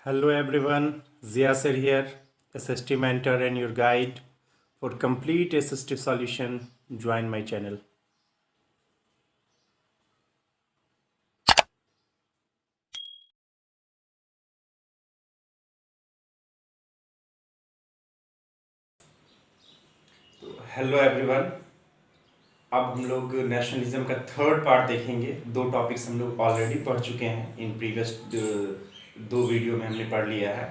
Hello everyone, Ziasir here, SST mentor and your guide for complete SST solution. Join my channel. Hello everyone, अब हम लोग nationalism का third part देखेंगे। दो topics हम लोग ऑलरेडी पढ़ चुके हैं। इन प्रीवियस दो वीडियो में हमने पढ़ लिया है।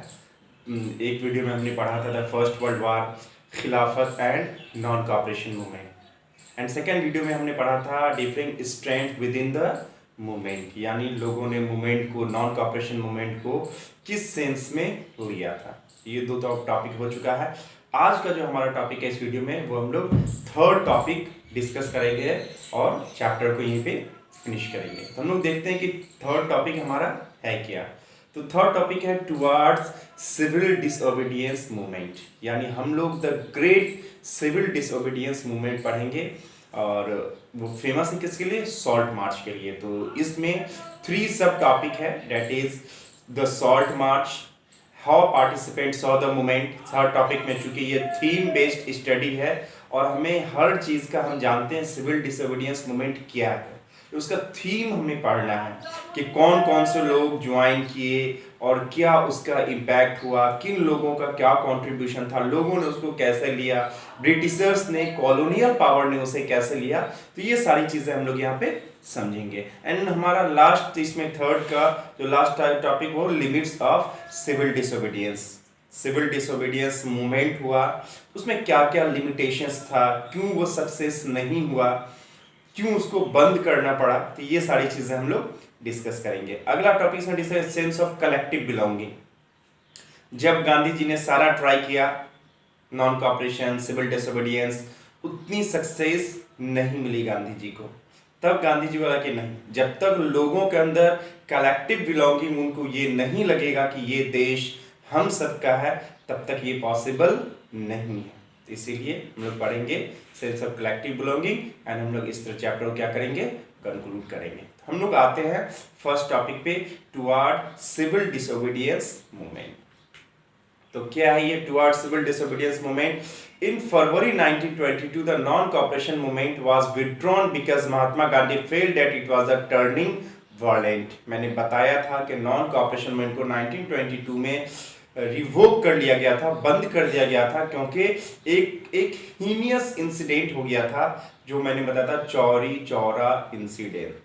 एक वीडियो में हमने पढ़ा था द फर्स्ट वर्ल्ड वार, खिलाफत and non cooperation movement, and second video में हमने पढ़ा था different strength with in the movement, यानी लोगों ने मूवमेंट को, नॉन कॉपरेशन मूवमेंट को किस सेंस में लिया था। ये दो टॉपिक हो चुका है। आज का जो हमारा टॉपिक है इस वीडियो में, वो हम लोग थर्ड टॉपिक डिस्कस करेंगे और चैप्टर को यहीं पे फिनिश करेंगे। तो हम लोग देखते हैं कि थर्ड टॉपिक हमारा है क्या। तो थर्ड टॉपिक है टुवर्ड्स सिविल डिसओबीडियंस मूवमेंट, यानी हम लोग the great civil disobedience movement पढ़ेंगे। और वो फेमस है किसके लिए? सॉल्ट मार्च के लिए। तो इसमें 3 सब टॉपिक है, that is the salt march, how participants saw the movement. Third topic में चूंकि ये थीम बेस्ड स्टडी है और हमें हर चीज़ का हम जानते हैं सिविल डिसओबीडियंस मूवमेंट क्या है, तो उसका थीम हमें पढ़ना है कि कौन कौन से लोग ज्वाइन किए और क्या उसका इम्पैक्ट हुआ, किन लोगों का क्या कंट्रीब्यूशन था, लोगों ने उसको कैसे लिया, ब्रिटिशर्स ने, कॉलोनियल पावर ने उसे कैसे लिया। तो ये सारी चीज़ें हम लोग यहाँ पे समझेंगे। एंड हमारा लास्ट, इसमें थर्ड का जो लास्ट टॉपिक वो limits of civil disobedience. Civil disobedience movement हुआ, उसमें क्या क्या लिमिटेशंस था, क्यों वो सक्सेस नहीं हुआ, क्यों उसको बंद करना पड़ा, तो ये सारी चीजें हम लोग डिस्कस करेंगे। अगला टॉपिक में discuss sense of collective belonging. जब गांधी जी ने सारा ट्राई किया, नॉन कॉपरेशन, सिविल डिसोबीडियंस, उतनी सक्सेस नहीं मिली गांधी जी को। तब गांधी जी बोला कि नहीं, जब तक लोगों के अंदर कलेक्टिव बिलोंगिंग, उनको ये नहीं लगेगा कि ये देश हम सबका है, तब तक ये पॉसिबल नहीं है। तो इसीलिए हम लोग पढ़ेंगे sense of collective belonging and हम लोग इस तरह चैप्टर को क्या करेंगे, कंक्लूड करेंगे। हम लोग आते हैं फर्स्ट टॉपिक पे, टुवर्ड सिविल डिसोबीडियंस मूवमेंट। तो क्या है ये toward civil disobedience movement? In February 1922 the non cooperation movement was withdrawn because Mahatma Gandhi felt that it was a turning violent. मैंने बताया था कि नॉन कॉपरेशन मूवमेंट को 1922 में रिवोक कर लिया गया था, बंद कर दिया गया था, क्योंकि एक हीनियस इंसिडेंट हो गया था, जो मैंने बताया था चौरी चौरा इंसिडेंट,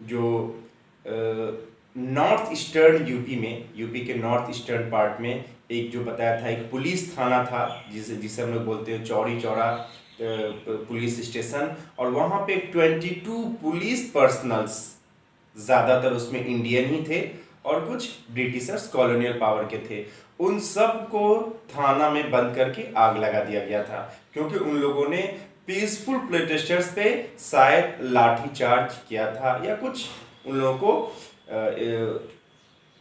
जो नॉर्थ ईस्टर्न यूपी में, यूपी के नॉर्थ ईस्टर्न पार्ट में एक जो बताया था, एक पुलिस थाना था जिसे हम लोग बोलते हैं चौरी चौरा पुलिस स्टेशन, और वहां पे 22 पुलिस पर्सनल्स, ज़्यादातर उसमें इंडियन ही थे और कुछ ब्रिटिशर्स कॉलोनियल पावर के थे, उन सब को थाना में बंद करके आग लगा दिया गया था, क्योंकि उन लोगों ने पीसफुल प्रोटेस्टर्स पे शायद लाठी चार्ज किया था या कुछ उन लोगों को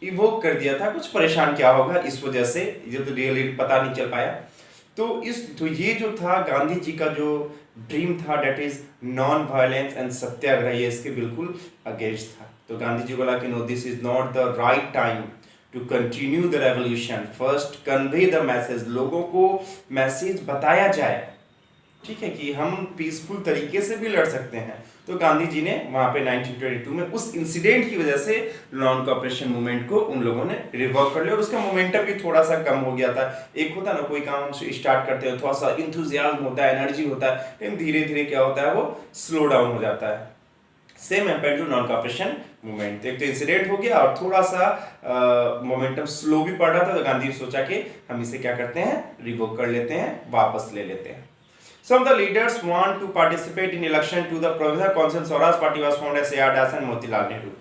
इवोक कर दिया था, कुछ परेशान किया होगा, इस वजह से ये तो रियली पता नहीं चल पाया। तो ये जो था गांधी जी का जो ड्रीम था, that is non violence and satyagraha, ये इसके बिल्कुल अगेंस्ट था। तो गांधी जी बोला कि no, this is not the right time to continue the revolution, first convey the message, लोगों को मैसेज बताया जाए, ठीक है, कि हम पीसफुल तरीके से भी लड़ सकते हैं। तो गांधी जी ने वहां पे 1922 में उस इंसिडेंट की वजह से नॉन कॉपरेशन मूवमेंट को उन लोगों ने रिवर्क कर लिया, और उसका मोमेंटम भी थोड़ा सा कम हो गया था। एक होता है ना, कोई काम स्टार्ट करते हैं, थोड़ा सा इंथुजियाज्म होता है, एनर्जी होता है, लेकिन धीरे धीरे क्या होता है, वो स्लो डाउन हो जाता है। सेम एम्पेयर टू नॉन कॉपरेशन मूवमेंट, एक तो इंसिडेंट हो गया और थोड़ा सा मोमेंटम स्लो भी पड़ रहा था, तो गांधी ने सोचा कि हम इसे क्या करते हैं, रिवोक कर लेते हैं, वापस ले लेते हैं। Some of the leaders want to participate in election to the Provincial Council. Swaraj Party was founded as A.R. Das and Motilal Nehru.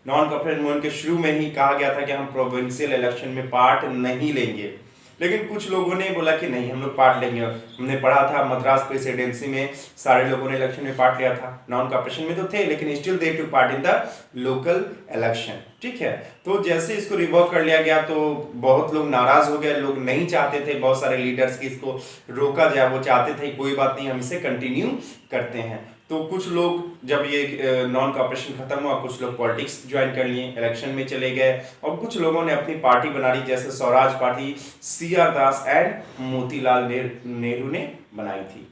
Non corporate movement के शुरू में ही कहा गया था कि हम प्रोविंशियल इलेक्शन में पार्ट नहीं लेंगे, लेकिन कुछ लोगों ने बोला कि नहीं, हम लोग पार्ट लेंगे। हमने पढ़ा था मद्रास प्रेसिडेंसी में सारे लोगों ने इलेक्शन में पार्ट लिया था, नॉन कॉपरेशन में तो थे, लेकिन still they took part in the local election, ठीक है। तो जैसे इसको रिवोक कर लिया गया तो बहुत लोग नाराज हो गए, लोग नहीं चाहते थे, बहुत सारे लीडर्स की इसको रोका जाए, वो चाहते थे कोई बात नहीं, हम इसे कंटिन्यू करते हैं। तो कुछ लोग जब ये नॉन कॉपरेशन खत्म हुआ, कुछ लोग पॉलिटिक्स ज्वाइन कर लिए, इलेक्शन में चले गए, और कुछ लोगों ने अपनी पार्टी बना ली, जैसे Swaraj party CR Das and Motilal Nehru ने बनाई थी।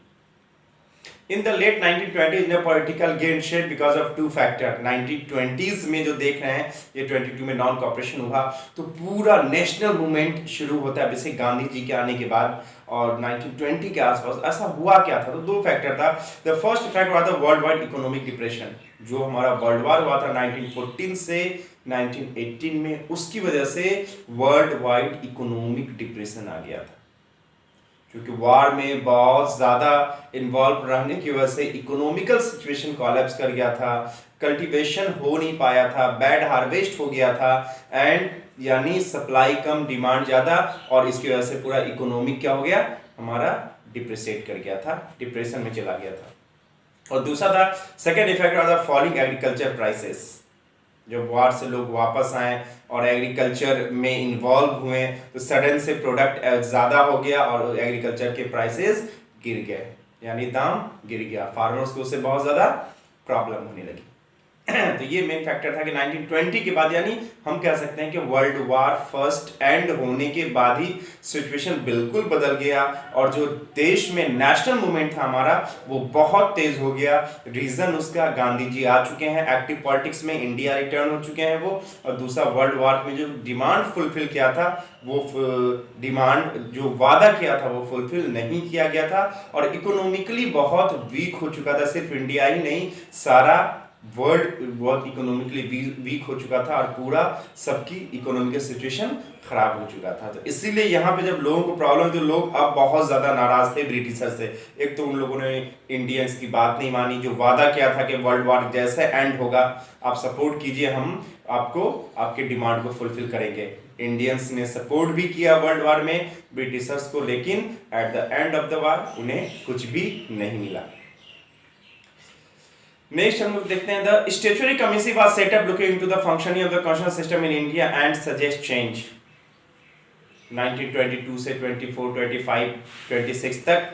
In the late 1920s, India political gained shape because of two factors. 1920s में जो देख रहे हैं, ये 22 में नॉन कॉपरेशन हुआ तो पूरा नेशनल मूवमेंट शुरू होता है बेसिक गांधी जी के आने के बाद, और 1920 के आसपास ऐसा हुआ क्या था, तो दो फैक्टर था। द फर्स्ट फैक्टर हुआ था वर्ल्ड वाइड इकोनॉमिक डिप्रेशन, जो हमारा वर्ल्ड वार हुआ था 1914 से 1918 में, उसकी वजह से वर्ल्ड वाइड इकोनॉमिक डिप्रेशन आ गया था, क्योंकि वार में बहुत ज़्यादा इन्वॉल्व रहने की वजह से इकोनॉमिकल सिचुएशन कोलैप्स कर गया था, कल्टीवेशन हो नहीं पाया था, बैड हार्वेस्ट हो गया था, एंड यानी सप्लाई कम डिमांड ज़्यादा, और इसकी वजह से पूरा इकोनॉमिक क्या हो गया, हमारा डिप्रेसेट कर गया था, डिप्रेशन में चला गया था। और दूसरा था second effect of the falling agriculture prices, जब वार से लोग वापस आए और एग्रीकल्चर में इन्वॉल्व हुए तो सडन से प्रोडक्ट ज़्यादा हो गया और एग्रीकल्चर के प्राइसेस गिर गए, यानी दाम गिर गया, फार्मर्स को उससे बहुत ज़्यादा प्रॉब्लम होने लगी। तो ये मेन फैक्टर था कि 1920 के बाद, यानी हम कह सकते हैं कि वर्ल्ड वार फर्स्ट एंड होने के बाद ही सिचुएशन बिल्कुल बदल गया, और जो देश में नेशनल मूवमेंट था हमारा वो बहुत तेज हो गया। रीजन उसका गांधी जी आ चुके हैं एक्टिव पॉलिटिक्स में, इंडिया रिटर्न हो चुके हैं वो, और दूसरा वर्ल्ड वार में जो डिमांड फुलफिल किया था वो डिमांड जो वादा किया था वो फुलफिल नहीं किया गया था, और इकोनॉमिकली बहुत वीक हो चुका था। सिर्फ इंडिया ही नहीं, सारा वर्ल्ड बहुत इकोनॉमिकली वीक हो चुका था, और पूरा सबकी इकोनॉमिकल सिचुएशन खराब हो चुका था। तो इसीलिए यहाँ पे जब लोगों को प्रॉब्लम, तो लोग अब बहुत ज़्यादा नाराज थे ब्रिटिशर से। एक तो उन लोगों ने इंडियंस की बात नहीं मानी, जो वादा किया था कि वर्ल्ड वार जैसे एंड होगा आप सपोर्ट कीजिए, हम आपको आपके डिमांड को फुलफिल करेंगे। इंडियंस ने सपोर्ट भी किया वर्ल्ड वार में ब्रिटिशर्स को, लेकिन at the end of the war उन्हें कुछ भी नहीं मिला। नेक्स्ट हम लोग देखते हैं, the statutory commission was set up looking into the functioning of the constitutional system in India and suggest change. 1922 से 24, 25, 26 तक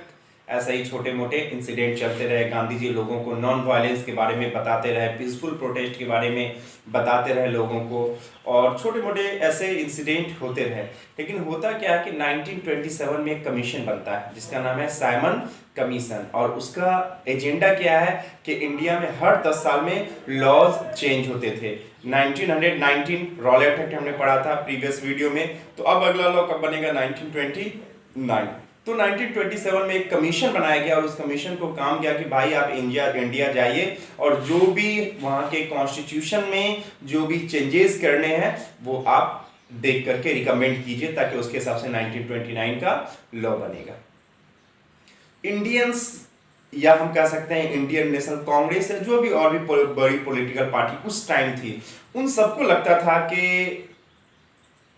ऐसा ही छोटे मोटे इंसिडेंट चलते रहे। गांधी जी लोगों को नॉन वायलेंस के बारे में बताते रहे, पीसफुल प्रोटेस्ट के बारे में बताते रहे लोगों को, और छोटे मोटे ऐसे इंसिडेंट होते रहे। लेकिन होता क्या है कि 1927 में एक कमीशन बनता है जिसका नाम है साइमन कमीशन, और उसका एजेंडा क्या है कि इंडिया में हर 10 साल में लॉज चेंज होते थे। 1919 रॉलेट एक्ट हमने पढ़ा था प्रीवियस वीडियो में, तो अब अगला लॉ कब बनेगा, 1929। तो 1927 में एक कमीशन बनाया गया, और उस कमीशन को काम किया कि भाई आप इंडिया जाइए और जो भी वहाँ के कॉन्स्टिट्यूशन में जो भी चेंजेस करने हैं वो आप देख करके रिकमेंड कीजिए, ताकि उसके हिसाब से 1929 का लॉ बनेगा। इंडियंस, या हम कह सकते हैं इंडियन नेशनल कांग्रेस है, जो भी और भी बड़ी पॉलिटिकल पार्टी उस टाइम थी, उन सबको लगता था कि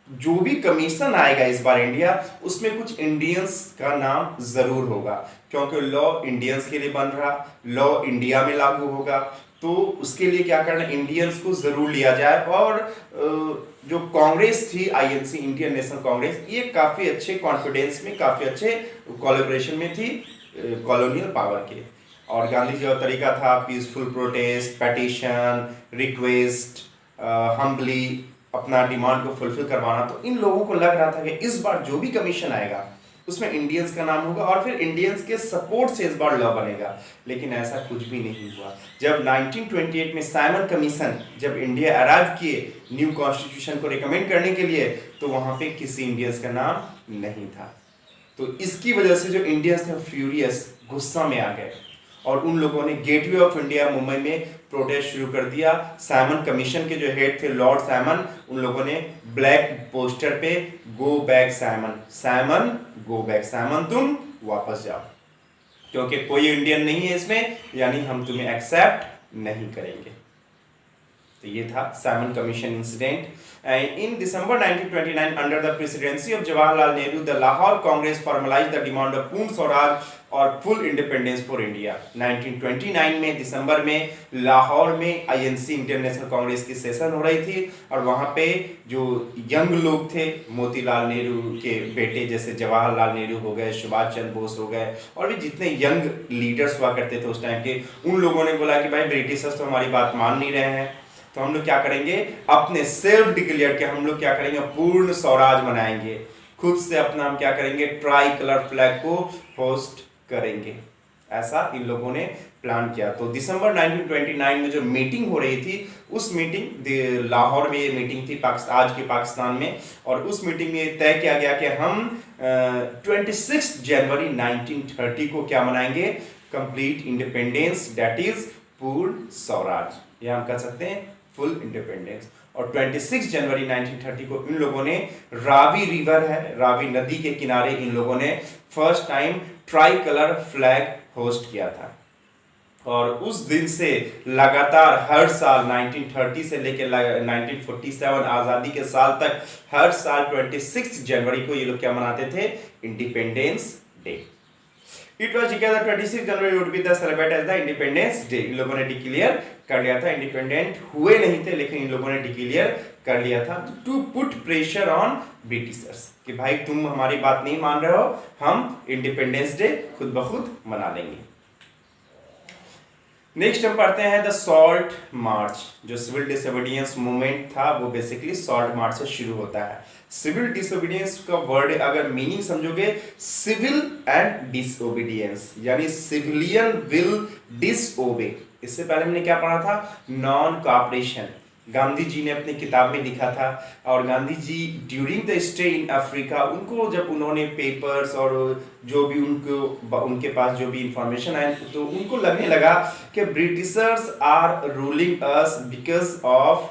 जो भी कमीशन आएगा इस बार इंडिया, उसमें कुछ इंडियंस का नाम जरूर होगा, क्योंकि लॉ इंडियंस के लिए बन रहा, लॉ इंडिया में लागू होगा, तो उसके लिए क्या करना, इंडियंस को जरूर लिया जाए। और जो कांग्रेस थी INC, इंडियन नेशनल कांग्रेस, ये काफी अच्छे कॉन्फिडेंस में, काफी अच्छे कोलैबोरेशन में थी कॉलोनियल पावर के। और गांधी जी का तरीका था peaceful protest, petition, request, humbly अपना डिमांड को फुलफिल करवाना। तो इन लोगों को लग रहा था कि इस बार जो भी कमीशन आएगा उसमें इंडियंस का नाम होगा, और फिर इंडियंस के सपोर्ट से इस बार लॉ बनेगा। लेकिन ऐसा कुछ भी नहीं हुआ। जब 1928 में साइमन कमीशन जब इंडिया अराइव किए न्यू कॉन्स्टिट्यूशन को रिकमेंड करने के लिए, तो वहां पे किसी इंडियंस का नाम नहीं था। तो इसकी वजह से जो इंडियंस थे फ्यूरियस, गुस्सा में आ गए, और उन लोगों ने गेटवे ऑफ इंडिया मुंबई में प्रोटेस्ट शुरू कर दिया। साइमन कमीशन के जो हेड थे लॉर्ड साइमन, उन लोगों ने ब्लैक पोस्टर पे go back Simon, Simon go back, Simon तुम वापस जाओ, क्योंकि कोई इंडियन नहीं है इसमें, यानी हम तुम्हें एक्सेप्ट नहीं करेंगे। तो ये था Simon commission incident. In December 1929, under the presidency of Jawaharlal Nehru, the Lahore Congress formalized the demand of Purn Swaraj और फुल इंडिपेंडेंस फॉर इंडिया। 1929 में दिसंबर में लाहौर में आईएनसी इंटरनेशनल कांग्रेस की सेशन हो रही थी और वहाँ पे जो यंग लोग थे, मोतीलाल नेहरू के बेटे जैसे जवाहरलाल नेहरू हो गए, सुभाष चंद्र बोस हो गए और भी जितने यंग लीडर्स हुआ करते थे उस टाइम के, उन लोगों ने बोला कि भाई ब्रिटिशर्स तो हमारी बात मान नहीं रहे हैं, तो हम लोग क्या करेंगे, अपने सेल्फ डिक्लेयर के हम लोग क्या करेंगे, पूर्ण स्वराज मनाएंगे, खुद से अपना हम क्या करेंगे, ट्राई कलर फ्लैग को होस्ट करेंगे। ऐसा इन लोगों ने प्लान किया। तो दिसंबर 1929 में जो मीटिंग हो रही थी, उस मीटिंग लाहौर में ये मीटिंग थी, आज के पाकिस्तान में, और उस मीटिंग में तय किया गया कि हम 26 जनवरी 1930 को क्या मनाएंगे, कंप्लीट इंडिपेंडेंस, दैट इज पूर्ण स्वराज, या हम कह सकते हैं फुल इंडिपेंडेंस। और 26 जनवरी 1930 को इन लोगों ने रावी रिवर है, रावी नदी के किनारे इन लोगों ने first time try colour flag host किया था। और उस दिन से लगातार हर साल 1930 से लेकर 1947 आज़ादी के साल तक हर साल 26 जनवरी को ये लोग क्या मनाते थे, independence day. It was declared that 26 January would be the celebrated as the Independence Day। इन लोगों ने डिक्लेयर कर लिया था, इंडिपेंडेंट हुए नहीं थे लेकिन इन लोगों ने डिक्लेयर कर लिया था, to put pressure on Britishers कि भाई तुम हमारी बात नहीं मान रहे हो, हम इंडिपेंडेंस डे खुद ब खुद मना लेंगे। नेक्स्ट हम पढ़ते हैं द सॉल्ट मार्च। जो सिविल डिसोबीडियंस मूवमेंट था वो बेसिकली सॉल्ट मार्च से शुरू होता है। सिविल डिसोबीडियंस का वर्ड अगर मीनिंग समझोगे, सिविल एंड डिसोबीडियंस, यानी सिविलियन विल डिसओबे। इससे पहले हमने क्या पढ़ा था, नॉन कोऑपरेशन। गांधी जी ने अपनी किताब में लिखा था, और Gandhi ji during the stay in Africa, उनको जब उन्होंने पेपर्स और जो भी उनके पास जो भी इंफॉर्मेशन आए, तो उनको लगने लगा कि Britishers are ruling us because of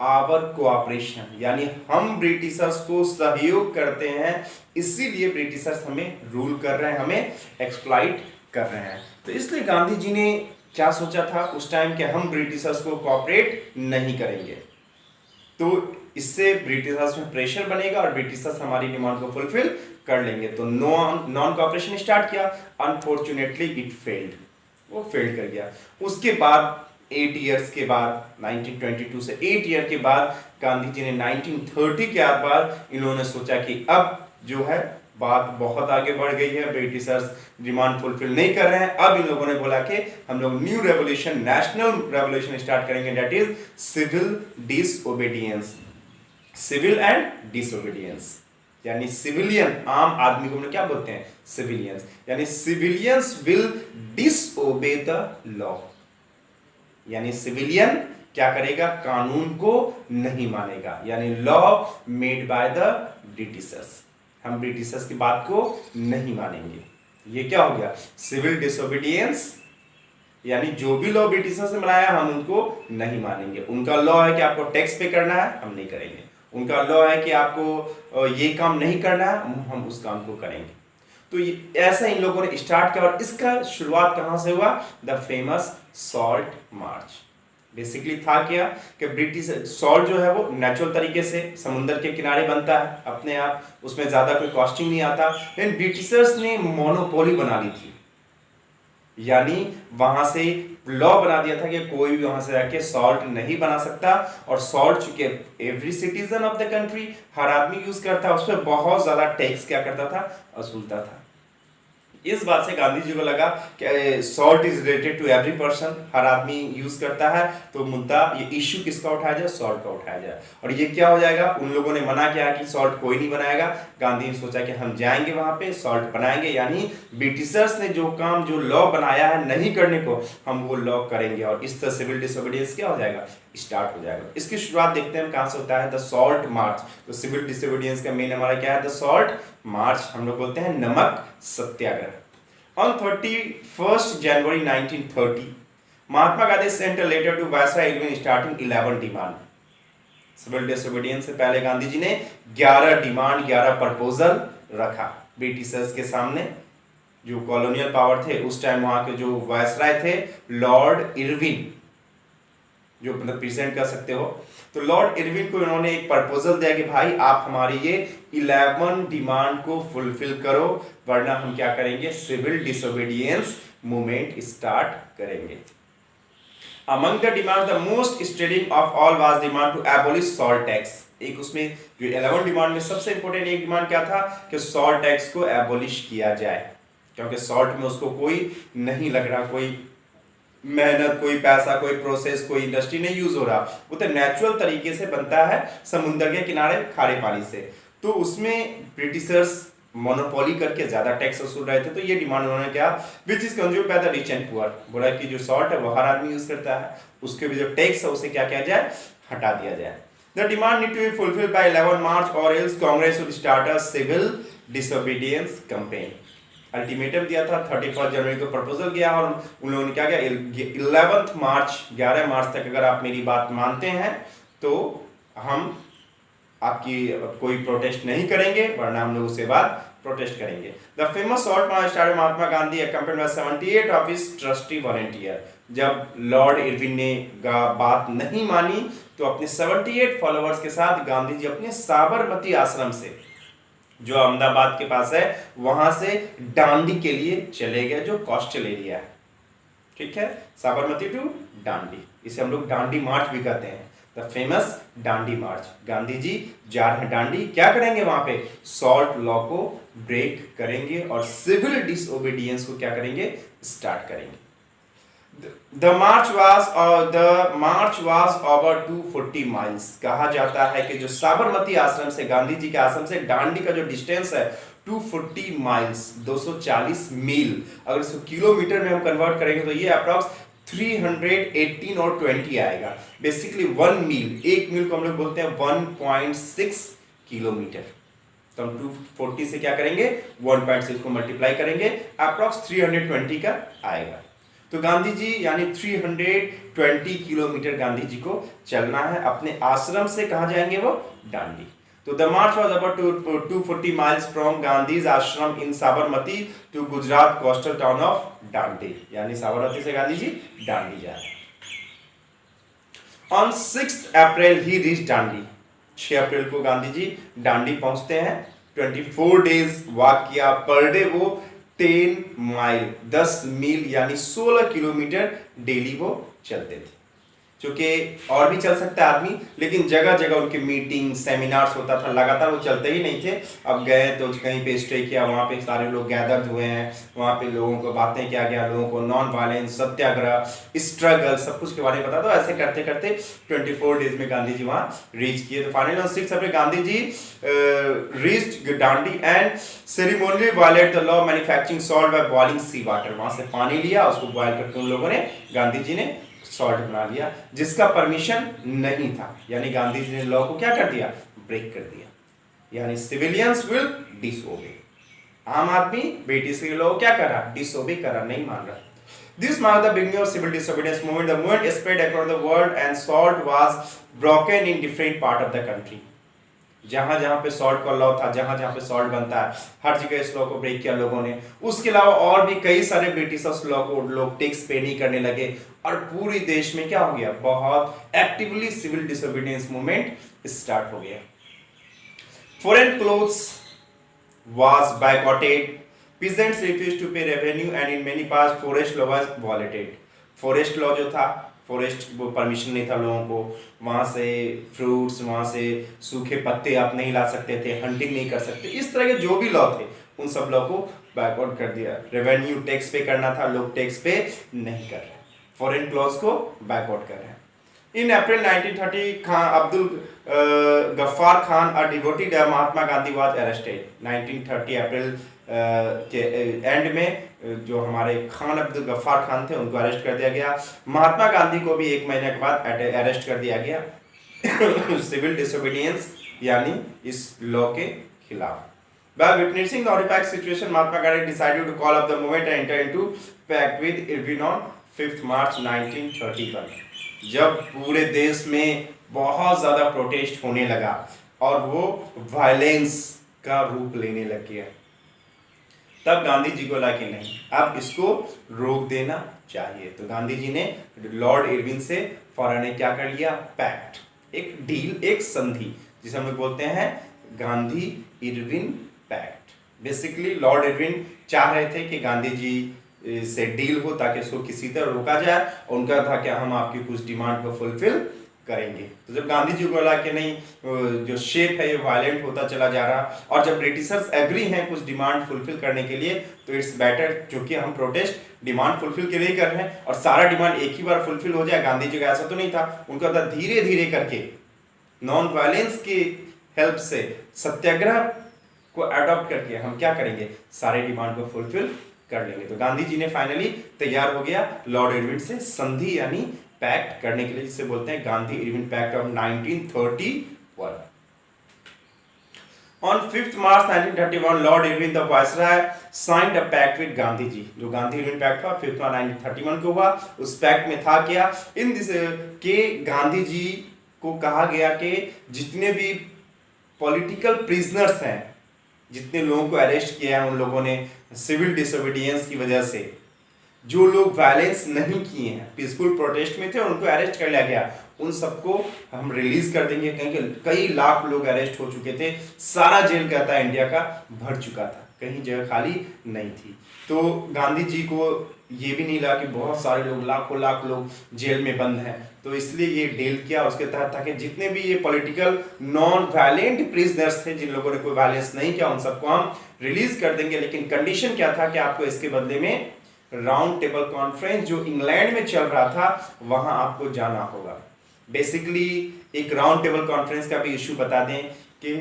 our cooperation, यानी हम ब्रिटिशर्स को सहयोग करते हैं, इसीलिए ब्रिटिशर्स हमें रूल कर रहे हैं, हमें एक्सप्लॉइट कर रहे हैं। तो इसलिए गांधी जी ने क्या सोचा था उस टाइम कि हम ब्रिटिशर्स को कोऑपरेट नहीं करेंगे, तो इससे ब्रिटिशर्स में प्रेशर बनेगा और ब्रिटिशर्स हमारी डिमांड को फुलफिल कर लेंगे। तो नॉन कोऑपरेशन स्टार्ट किया, अनफॉर्चुनेटली इट फेल्ड, वो फेल्ड कर गया। उसके बाद 8 इयर्स के बाद, 1922 से 8 ईयर के बाद, गांधी जी ने 1930 के बाद इन्होंने सोचा कि अब जो है बात बहुत आगे बढ़ गई है, ब्रिटिशर्स डिमांड फुलफिल नहीं कर रहे हैं। अब इन लोगों ने बोला कि हम लोग new revolution, national revolution start करेंगे, that is civil disobedience. Civil and disobedience यानी सिविलियन, आम आदमी को हम लोग क्या बोलते हैं, सिविलियंस, यानी civilians will disobey the law, यानी सिविलियन क्या करेगा, कानून को नहीं मानेगा, यानी law made by the Britishers, हम ब्रिटिशर्स की बात को नहीं मानेंगे। ये क्या हो गया, सिविल डिसोबीडियंस, यानी जो भी लॉ ब्रिटिशर्स ने बनाया हम उनको नहीं मानेंगे। उनका लॉ है कि आपको टैक्स पे करना है, हम नहीं करेंगे। उनका लॉ है कि आपको ये काम नहीं करना है, हम उस काम को करेंगे। तो ऐसा इन लोगों ने स्टार्ट किया, और इसका शुरुआत कहां से हुआ, the famous salt March. Basically था क्या कि ब्रिटिश सॉल्ट जो है वो नेचुरल तरीके से समुद्र के किनारे बनता है अपने आप, उसमें ज़्यादा कोई कॉस्टिंग नहीं आता, लेकिन ब्रिटिशर्स ने मोनोपोली बना ली थी, यानी वहां से लॉ बना दिया था कि कोई भी वहां से जाके सॉल्ट नहीं बना सकता। और सॉल्ट चूंकि every citizen of the country, हर आदमी यूज करता है, उस पर बहुत ज्यादा टैक्स क्या करता था, वसूलता था। इस बात से गांधी जी को लगा कि salt is related to every person, हर आदमी यूज करता है, तो मुद्दा ये इश्यू किसका उठाया जाए, सॉल्ट का उठाया जाए। और ये क्या हो जाएगा, उन लोगों ने मना किया कि सॉल्ट कोई नहीं बनाएगा। गांधी ने सोचा कि हम जाएंगे वहां पे, सॉल्ट बनाएंगे, यानी ब्रिटिशर्स ने जो काम, जो लॉ बनाया है नहीं करने को, हम वो लॉ करेंगे, और इस तरह सिविल डिसोबीडियंस क्या हो जाएगा, स्टार्ट हो जाएगा। इसकी शुरुआत देखते हैं कहां से होता है, द सॉल्ट मार्च। तो सिविल डिसोबीडियंस का मेन हमारा क्या है, द सॉल्ट मार्च, हम लोग बोलते हैं नमक सत्याग्रह। On 31st January 1930, Mahatma Gandhi sent a letter to Viceroy Irwin starting 11 demand. Civil disobedience से पहले गांधी जी ने 11 डिमांड, 11 प्रपोजल रखा ब्रिटिशर्स के सामने। जो कॉलोनियल पावर थे उस टाइम, वहां के जो वायसराय थे लॉर्ड इरविन, जो मतलब प्रेजेंट कर सकते हो। तो लॉर्ड इरविन को इन्होंने एक प्रपोजल दिया कि भाई आप हमारी ये 11 डिमांड को फुलफिल करो, वरना हम क्या करेंगे, सिविल डिसोबीडियंस मूवमेंट स्टार्ट करेंगे। Among the demands, the most stirring of all was demand to abolish salt tax। एक उसमें जो 11 डिमांड में सबसे इंपॉर्टेंट एक डिमांड क्या था कि सॉल्ट टैक्स को एबोलिश किया जाए, क्योंकि सॉल्ट में उसको कोई नहीं लग रहा, कोई मेहनत, कोई पैसा, कोई प्रोसेस, कोई इंडस्ट्री नहीं यूज हो रहा, वो तो नेचुरल तरीके से बनता है समुद्र के किनारे खारे पानी से। तो उसमें ब्रिटिशर्स मोनोपोली करके ज्यादा टैक्स वसूल रहे थे। तो ये डिमांड उन्होंने क्या, which is consumed by the rich and poor, बोला कि जो सॉल्ट है वो हर आदमी यूज करता है, उसके भी जो टैक्स है उसे क्या किया जाए, हटा दिया जाए। The demand need to be fulfilled by 11 March और else Congress would start a civil disobedience campaign. Ultimatum दिया था, 31 जनवरी को प्रपोजल किया और उन लोगों ने क्या किया, 11 मार्च 11 मार्च तक अगर आप मेरी बात मानते हैं तो हम आपकी कोई प्रोटेस्ट नहीं करेंगे, वरना हम लोग उसके बाद प्रोटेस्ट करेंगे। The famous salt march started Mahatma Gandhi accompanied by 78 of his trusty volunteer. जब लॉर्ड इरविन ने बात नहीं मानी तो अपने 78 फॉलोअर्स के साथ गांधी जी अपने साबरमती आश्रम से, जो अहमदाबाद के पास है, वहां से डांडी के लिए चले गए, जो कोस्टल एरिया है। ठीक है, साबरमती टू डांडी, इसे हम लोग डांडी मार्च भी कहते हैं, द फेमस डांडी मार्च। गांधी जी जा रहे हैं डांडी, क्या करेंगे वहां पे, सॉल्ट लॉ को ब्रेक करेंगे और सिविल डिसओबीडियंस को क्या करेंगे, स्टार्ट करेंगे। The march was over 240 miles। कहा जाता है कि जो साबरमती आश्रम से, गांधी जी के आश्रम से डांडी का जो डिस्टेंस है 240 माइल्स, 240 मील, अगर इसको किलोमीटर में हम कन्वर्ट करेंगे तो ये अप्रॉक्स 318 और 20 आएगा। बेसिकली 1 मील, एक मील को हम लोग बोलते हैं 1.6 किलोमीटर। तो हम 240 से क्या करेंगे, 1.6 को मल्टीप्लाई करेंगे, अप्रॉक्स 320 का आएगा। तो गांधी जी यानी 320 किलोमीटर गांधी जी को चलना है, अपने आश्रम से कहां जाएंगे, वो डांडी। तो the march was about 240 miles from Gandhi's ashram in Sabarmati to Gujarat coastal town of Dandi, यानी साबरमती से गांधी जी डांडी जा रहे हैं। ऑन 6 अप्रैल ही रीच डांडी। 6 अप्रैल को गांधी जी डांडी पहुंचते हैं। 24 डेज वॉक किया, पर डे वो 10 माइल 10 मील यानी 16 किलोमीटर डेली वो चलते थे। क्योंकि और भी चल सकता है आदमी, लेकिन जगह जगह उनके मीटिंग सेमिनार्स होता था, लगातार वो चलते ही नहीं थे। अब गए तो कहीं पे स्टे किया, वहाँ पे सारे लोग गैदर हुए हैं, वहाँ पे लोगों को बातें किया गया, लोगों को नॉन वायलेंस, सत्याग्रह, स्ट्रगल, सब कुछ के बारे में पता। तो ऐसे करते करते 24 डेज में गांधी जी वहाँ रीच किए। तो finally on 6 April Gandhi ji reached Dandi and ceremonially violated the law manufacturing salt by boiling sea water. वहाँ से पानी लिया, उसको बॉयल करके उन लोगों ने, गांधी जी ने सॉल्ट बना लिया, जिसका परमिशन नहीं था। यानी गांधी जी ने लॉ को क्या कर दिया, ब्रेक कर दिया। यानी सिविलियंस विल डिसओबे, आम आदमी ब्रिटिश के लॉ क्या कर रहा, डिसओबे कर रहा, नहीं मान रहा। This marked the beginning of civil disobedience movement. The movement spread across the world and salt was broken in different part of the country. जहां जहां पे सॉल्ट का लॉ था, जहां जहां पे सॉल्ट बनता है, हर जगह इस लॉ को ब्रेक किया लोगों ने। उसके अलावा और भी कई सारे ब्रिटिशर्स लॉ को लोग टैक्स पे नहीं करने लगे और पूरे देश में क्या हो गया, बहुत actively civil disobedience movement start हो गया। Foreign clothes was boycotted, peasants refused to pay revenue and in many parts forest law was violated। Forest law जो था, फॉरेस्ट वो परमिशन नहीं था लोगों को, वहाँ से फ्रूट्स, वहाँ से सूखे पत्ते आप नहीं ला सकते थे, हंटिंग नहीं कर सकते, इस तरह के जो भी लॉ थे उन सब लॉ को बैकआउट कर दिया। रेवेन्यू टैक्स पे करना था, लोग टैक्स पे नहीं कर रहे, फॉरेन क्लॉज को बैकआउट कर रहे हैं। In April 1930 Khan Abdul Ghaffar Khan a devotee Mahatma Gandhi was arrested. 1930 April के एंड में जो हमारे खान अब्दुल गफ्फार खान थे उनको अरेस्ट कर दिया गया। महात्मा गांधी को भी 1 महीने के बाद अरेस्ट कर दिया गया सिविल डिसोबीडियंस यानी इस लॉ के खिलाफ। By witnessing the horrific situation, Mahatma Gandhi decided to call up the movement and enter into pact with Irvin on 5th March 1931। जब पूरे देश में बहुत ज्यादा प्रोटेस्ट होने लगा और वो वायलेंस का रूप लेने लग गया, तब गांधी जी को लगा कि नहीं, अब इसको रोक देना चाहिए। तो गांधी जी ने लॉर्ड इरविन से फौरन ने क्या कर लिया, पैक्ट, एक डील, एक संधि, जिसे हम लोग बोलते हैं Gandhi Irwin pact. Basically Lord Irwin चाह रहे थे कि गांधी जी से डील हो ताकि उसको किसी तरह रोका जाए, और उनका था कि हम आपकी कुछ डिमांड को फुलफिल करेंगे। तो जब गांधी जी को लगा कि नहीं, जो शेप है ये वायलेंट होता चला जा रहा, और जब ब्रिटिशर्स एग्री हैं कुछ डिमांड फुलफिल करने के लिए, तो इट्स बेटर, क्योंकि हम प्रोटेस्ट डिमांड फुलफिल के लिए कर रहे हैं और सारा डिमांड एक ही बार फुलफिल हो जाए। गांधी जी का ऐसा तो नहीं था, उनका था धीरे धीरे करके नॉन वायलेंस की हेल्प से, सत्याग्रह को अडॉप्ट करके हम क्या करेंगे, सारे डिमांड को फुलफिल कर लेंगे। तो गांधी जी ने फाइनली तैयार हो गया लॉर्ड इरविन से संधि यानी पैक्ट करने के लिए, जिसे बोलते हैं Gandhi Irwin pact of 1931। On 5th March 1931, Lord Irwin the Viceroy signed a pact with Gandhi ji. जो गांधी इरविन पैक्ट था 5th March 1931 को हुआ। उस पैक्ट में था क्या, इन दिस के गांधी जी को कहा गया कि जितने भी पॉलिटिकल प्रिजनर्स हैं, जितने लोगों को अरेस्ट किया है उन लोगों ने सिविल डिसोबीडियंस की वजह से, जो लोग वायलेंस नहीं किए हैं, पीसफुल प्रोटेस्ट में थे और उनको अरेस्ट कर लिया गया, उन सबको हम रिलीज कर देंगे। कई लाख लोग अरेस्ट हो चुके थे, सारा जेल क्या था इंडिया का भर चुका था, कहीं जगह खाली नहीं थी। तो गांधी जी को ये भी नहीं लगा कि बहुत सारे लोग, लाखों लाख लोग जेल में बंद हैं, तो इसलिए ये डील किया उसके तहत था कि जितने भी ये पॉलिटिकल नॉन वायलेंट प्रिजनर्स थे, जिन लोगों ने कोई वायलेंस नहीं किया, उन सबको हम रिलीज कर देंगे। लेकिन कंडीशन क्या था कि आपको इसके बदले में राउंड टेबल कॉन्फ्रेंस जो इंग्लैंड में चल रहा था वहां आपको जाना होगा। बेसिकली एक राउंड टेबल कॉन्फ्रेंस का भी इश्यू बता दें कि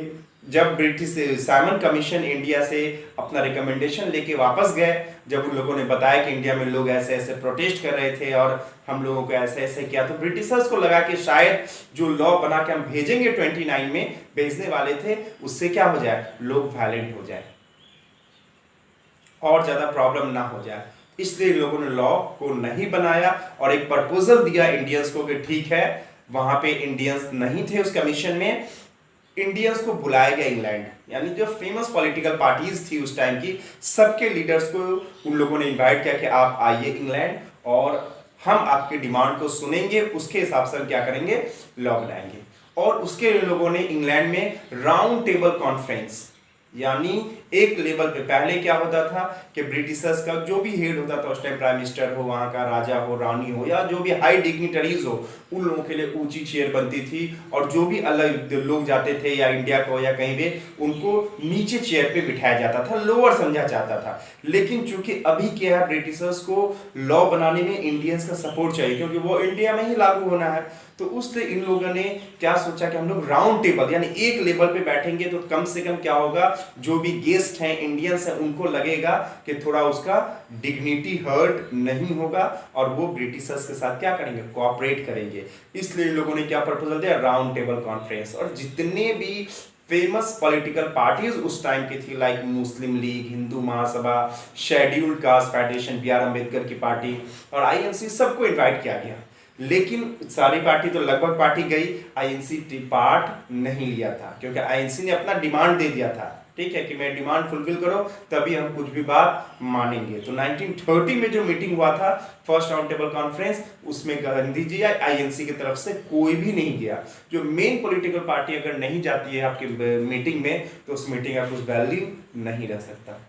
जब ब्रिटिश साइमन कमीशन इंडिया से अपना रिकमेंडेशन लेके वापस गए, जब उन लोगों ने बताया कि इंडिया में लोग ऐसे ऐसे प्रोटेस्ट कर रहे थे और हम लोगों को ऐसे ऐसे किया, तो ब्रिटिशर्स को लगा कि शायद जो लॉ बना के हम भेजेंगे 29 में भेजने वाले थे, उससे क्या हो जाए, लोग वायलेंट हो जाए और ज्यादा प्रॉब्लम ना हो जाए। इसलिए लोगों ने लॉ को नहीं बनाया और एक प्रपोजल दिया इंडियंस को कि ठीक है, वहां पे इंडियंस नहीं थे उस कमीशन में, इंडियंस को बुलाया गया इंग्लैंड, यानी जो फेमस पॉलिटिकल पार्टीज थी उस टाइम की, सबके लीडर्स को उन लोगों ने इनवाइट किया कि आप आइए इंग्लैंड और हम आपके डिमांड को सुनेंगे, उसके हिसाब से हम क्या करेंगे, लॉ बनाएंगे। और उसके लोगों ने इंग्लैंड में राउंड टेबल कॉन्फ्रेंस, यानी एक लेवल पे पहले क्या होता था कि ब्रिटिशर्स का जो भी हेड होता था उस टाइम, प्राइम मिनिस्टर हो, वहां का राजा हो, रानी हो, या जो भी हाई डिग्निटरीज हो, उन लोगों के लिए ऊंची चेयर बनती थी और जो भी अलग लोग जाते थे या इंडिया को या कहीं भी, उनको नीचे चेयर पे बिठाया जाता था, लोअर समझा जाता था। लेकिन चूंकि अभी क्या है, ब्रिटिशर्स को लॉ बनाने में इंडियंस का सपोर्ट चाहिए क्योंकि वो इंडिया में ही लागू होना है, तो उससे इन लोगों ने क्या सोचा कि हम लोग राउंड टेबल यानी एक लेवल पे बैठेंगे, तो कम से कम क्या होगा, जो भी गेस्ट हैं, इंडियंस हैं, उनको लगेगा कि थोड़ा उसका डिग्निटी हर्ट नहीं होगा और वो ब्रिटिशर्स के साथ क्या करेंगे, कोऑपरेट करेंगे। इसलिए इन लोगों ने क्या प्रपोजल दिया, राउंड टेबल कॉन्फ्रेंस। और जितने भी फेमस पॉलिटिकल पार्टीज उस टाइम की थी, like Muslim League, Hindu Mahasabha, Scheduled Caste federation, B R Ambedkar की पार्टी और आईएनसी, सबको इन्वाइट किया गया। लेकिन सारी पार्टी तो लगभग पार्टी गई, आईएनसी पार्ट नहीं लिया था क्योंकि आईएनसी ने अपना डिमांड दे दिया था, ठीक है, कि मैं डिमांड फुलफिल करो तभी हम कुछ भी बात मानेंगे। तो 1930 में जो मीटिंग हुआ था, फर्स्ट राउंड टेबल कॉन्फ्रेंस, उसमें गांधी जी या आईएनसी की तरफ से कोई भी नहीं गया। जो मेन पॉलिटिकल पार्टी अगर नहीं जाती है आपकी मीटिंग में, तो उस मीटिंग का कुछ वैल्यू नहीं रह सकता।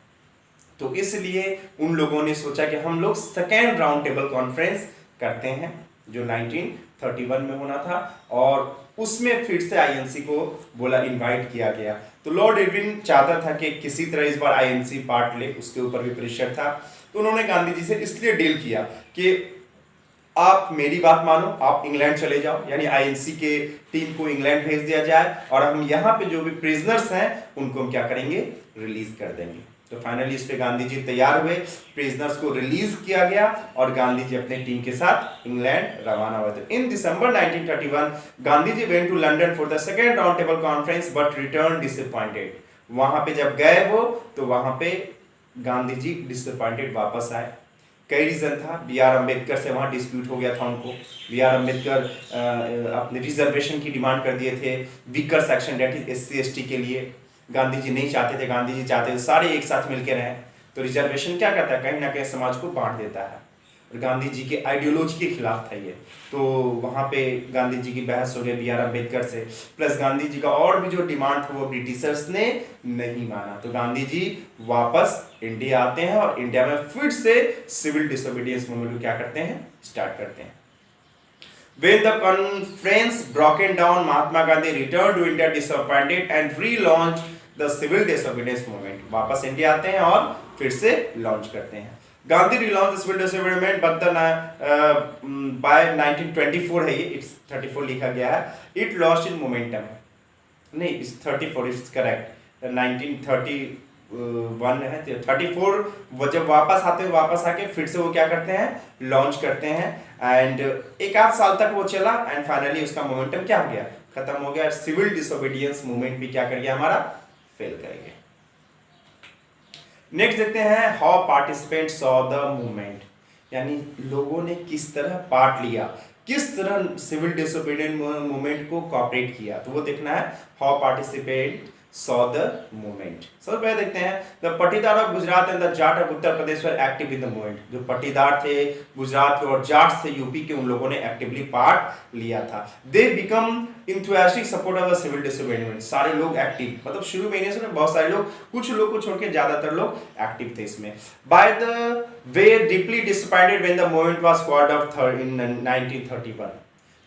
तो इसलिए उन लोगों ने सोचा कि हम लोग सेकेंड राउंड टेबल कॉन्फ्रेंस करते हैं, जो 1931 में होना था, और उसमें फिर से आईएनसी को बोला, इनवाइट किया गया। तो लॉर्ड इरविन चाहता था कि किसी तरह इस बार आईएनसी पार्ट ले, उसके ऊपर भी प्रेशर था। तो उन्होंने गांधी जी से इसलिए डील किया कि आप मेरी बात मानो, आप इंग्लैंड चले जाओ, यानी आईएनसी के टीम को इंग्लैंड भेज दिया जाए और हम यहाँ पे जो भी प्रिजनर्स हैं उनको हम क्या करेंगे, रिलीज कर देंगे। तो फाइनली इस पे गांधी जी तैयार हुए, प्रिजनर्स को रिलीज किया गया और गांधी जी अपने टीम के साथ इंग्लैंड रवाना हुए थे। In December 1931 Gandhi ji went to London for the second round table conference but return disappointed. वहां पे जब गए वो, तो वहां पे गांधी जी डिसअपॉइंटेड वापस आए। कई रीजन था, बी आर अम्बेडकर से वहां डिस्प्यूट हो गया था उनको। बी आर अम्बेडकर अपने रिजर्वेशन की डिमांड कर दिए थे, weaker section that is SC ST के लिए। गांधी जी नहीं चाहते थे, गांधी जी चाहते थे सारे एक साथ मिलकर रहें। तो रिजर्वेशन क्या करता है, कहीं ना कहीं समाज को बांट देता है। और गांधी जी के आइडियोलॉजी के खिलाफ था ये। तो वहाँ पे गांधी जी की बहस हो गई बी आर अम्बेडकर से, प्लस गांधी जी का और भी जो डिमांड था वो ब्रिटिशर्स ने नहीं माना। तो गांधी जी वापस इंडिया आते हैं और इंडिया में फिर से सिविल डिसोबीडियंस मूवमेंट को क्या करते हैं, स्टार्ट करते हैं। When the conference broken down, Mahatma Gandhi returned to India disappointed and relaunched the civil disobedience movement. वापस इंडिया आते हैं और फिर से लॉन्च करते हैं। Gandhi relaunch the civil disobedience movement by 1924 है ये, इट्स 34 लिखा गया है। इट लॉस्ट इन मोमेंटम, नहीं इट्स 34, इट्स करेक्ट। 1931 है, 34 वो जब वापस आते हैं, वापस आके फिर से वो क्या करते हैं, लॉन्च करते हैं। एंड एक आध साल तक वो चला एंड फाइनली उसका मोमेंटम क्या हो गया, खत्म हो गया। सिविल डिसोबीडियंस मूवमेंट भी क्या कर गया, हमारा फेल कर गया। नेक्स्ट देखते हैं how participant saw the movement, यानी लोगों ने किस तरह पार्ट लिया, किस तरह सिविल डिसोबीडियंस मूवमेंट को कोऑपरेट किया, तो वो देखना है। How participant saw the movement. सबसे पहले देखते हैं the Patidar of Gujarat and the Jat of Uttar Pradesh were active in the movement. जो पटीदार थे गुजरात के और जाट थे यूपी के, उन लोगों ने एक्टिवली पार्ट लिया था। They become enthusiastic support of the civil disobedience. सारे लोग एक्टिव, मतलब शुरू में से बहुत सारे लोग, कुछ लोग को छोड़ के ज्यादातर लोग एक्टिव थे इसमें। By the way deeply disappointed when the movement was called off in 1931।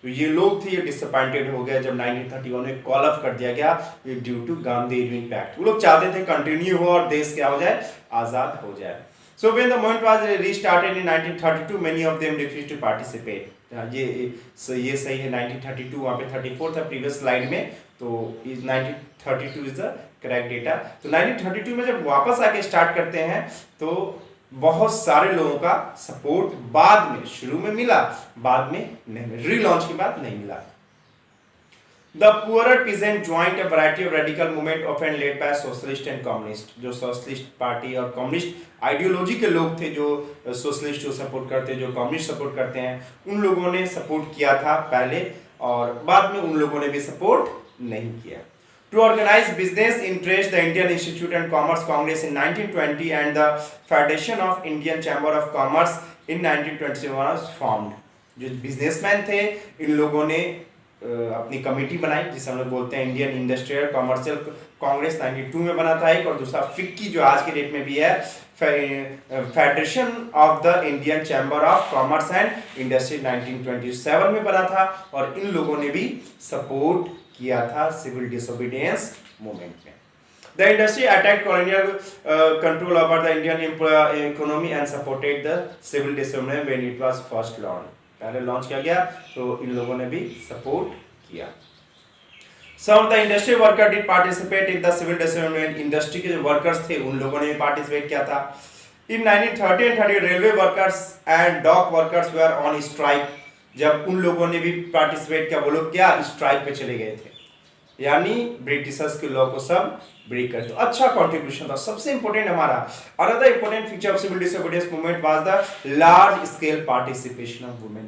तो ये लोग थे, ये डिसअपॉइंटेड हो गए जब 1931 में कॉल ऑफ कर दिया गया due to Gandhi Irwin pact. वो लोग चाहते थे कंटिन्यू हो और देश क्या हो जाए, आजाद हो जाए। So when the movement was restarted in 1932 many of them refused to participate. ये सही है 1932, वहां पे 34 था प्रीवियस स्लाइड में, तो 1932 इज द करेक्ट डेटा। तो 1932 में जब वापस आके स्टार्ट करते हैं तो बहुत सारे लोगों का सपोर्ट बाद में, शुरू में मिला, बाद में नहीं, रीलॉन्च के बाद नहीं मिला। The poorer peasant joined a variety of radical movement often led by socialist and communist। जो सोशलिस्ट पार्टी और कम्युनिस्ट आइडियोलॉजी के लोग थे, जो सोशलिस्ट को सपोर्ट करते, जो कम्युनिस्ट सपोर्ट करते हैं, उन लोगों ने सपोर्ट किया था पहले, और बाद में उन लोगों ने भी सपोर्ट नहीं किया। To organize business interest, the Indian Institute and Commerce Congress in 1920 and the Federation of Indian Chamber of Commerce in 1921 was formed। जो बिजनेसमैन थे, इन लोगों ने अपनी कमेटी बनाई, जिसे हम लोग बोलते हैं इंडियन इंडस्ट्रियल कमर्शियल कांग्रेस, 92 में बना था एक, और दूसरा फिक्की जो आज के डेट में भी है, federation of the Indian chamber of commerce and industry 1927 में बना था, और इन लोगों ने भी सपोर्ट किया था सिविल डिसोबीडियंस मूवमेंट में। The industry attacked colonial control over the Indian economy and supported the civil disobedience when it was first launched। पहले लॉन्च किया गया तो इन लोगों ने भी सपोर्ट किया। Some of the industry workers did participate in the civil disobedience। Industry के जो वर्कर्स थे उन लोगों ने भी पार्टिसिपेट किया था। In 1930 and 30 railway workers and dock workers were on strike। जब उन लोगों ने भी पार्टिसिपेट किया, वो लोग क्या स्ट्राइक पे चले गए थे, यानी ब्रिटिशर्स के लॉ को सब ब्रेक कर दो। अच्छा कंट्रीब्यूशन था। सबसे इंपॉर्टेंट हमारा another important feature of civil disobedience movement was the large scale participation of women.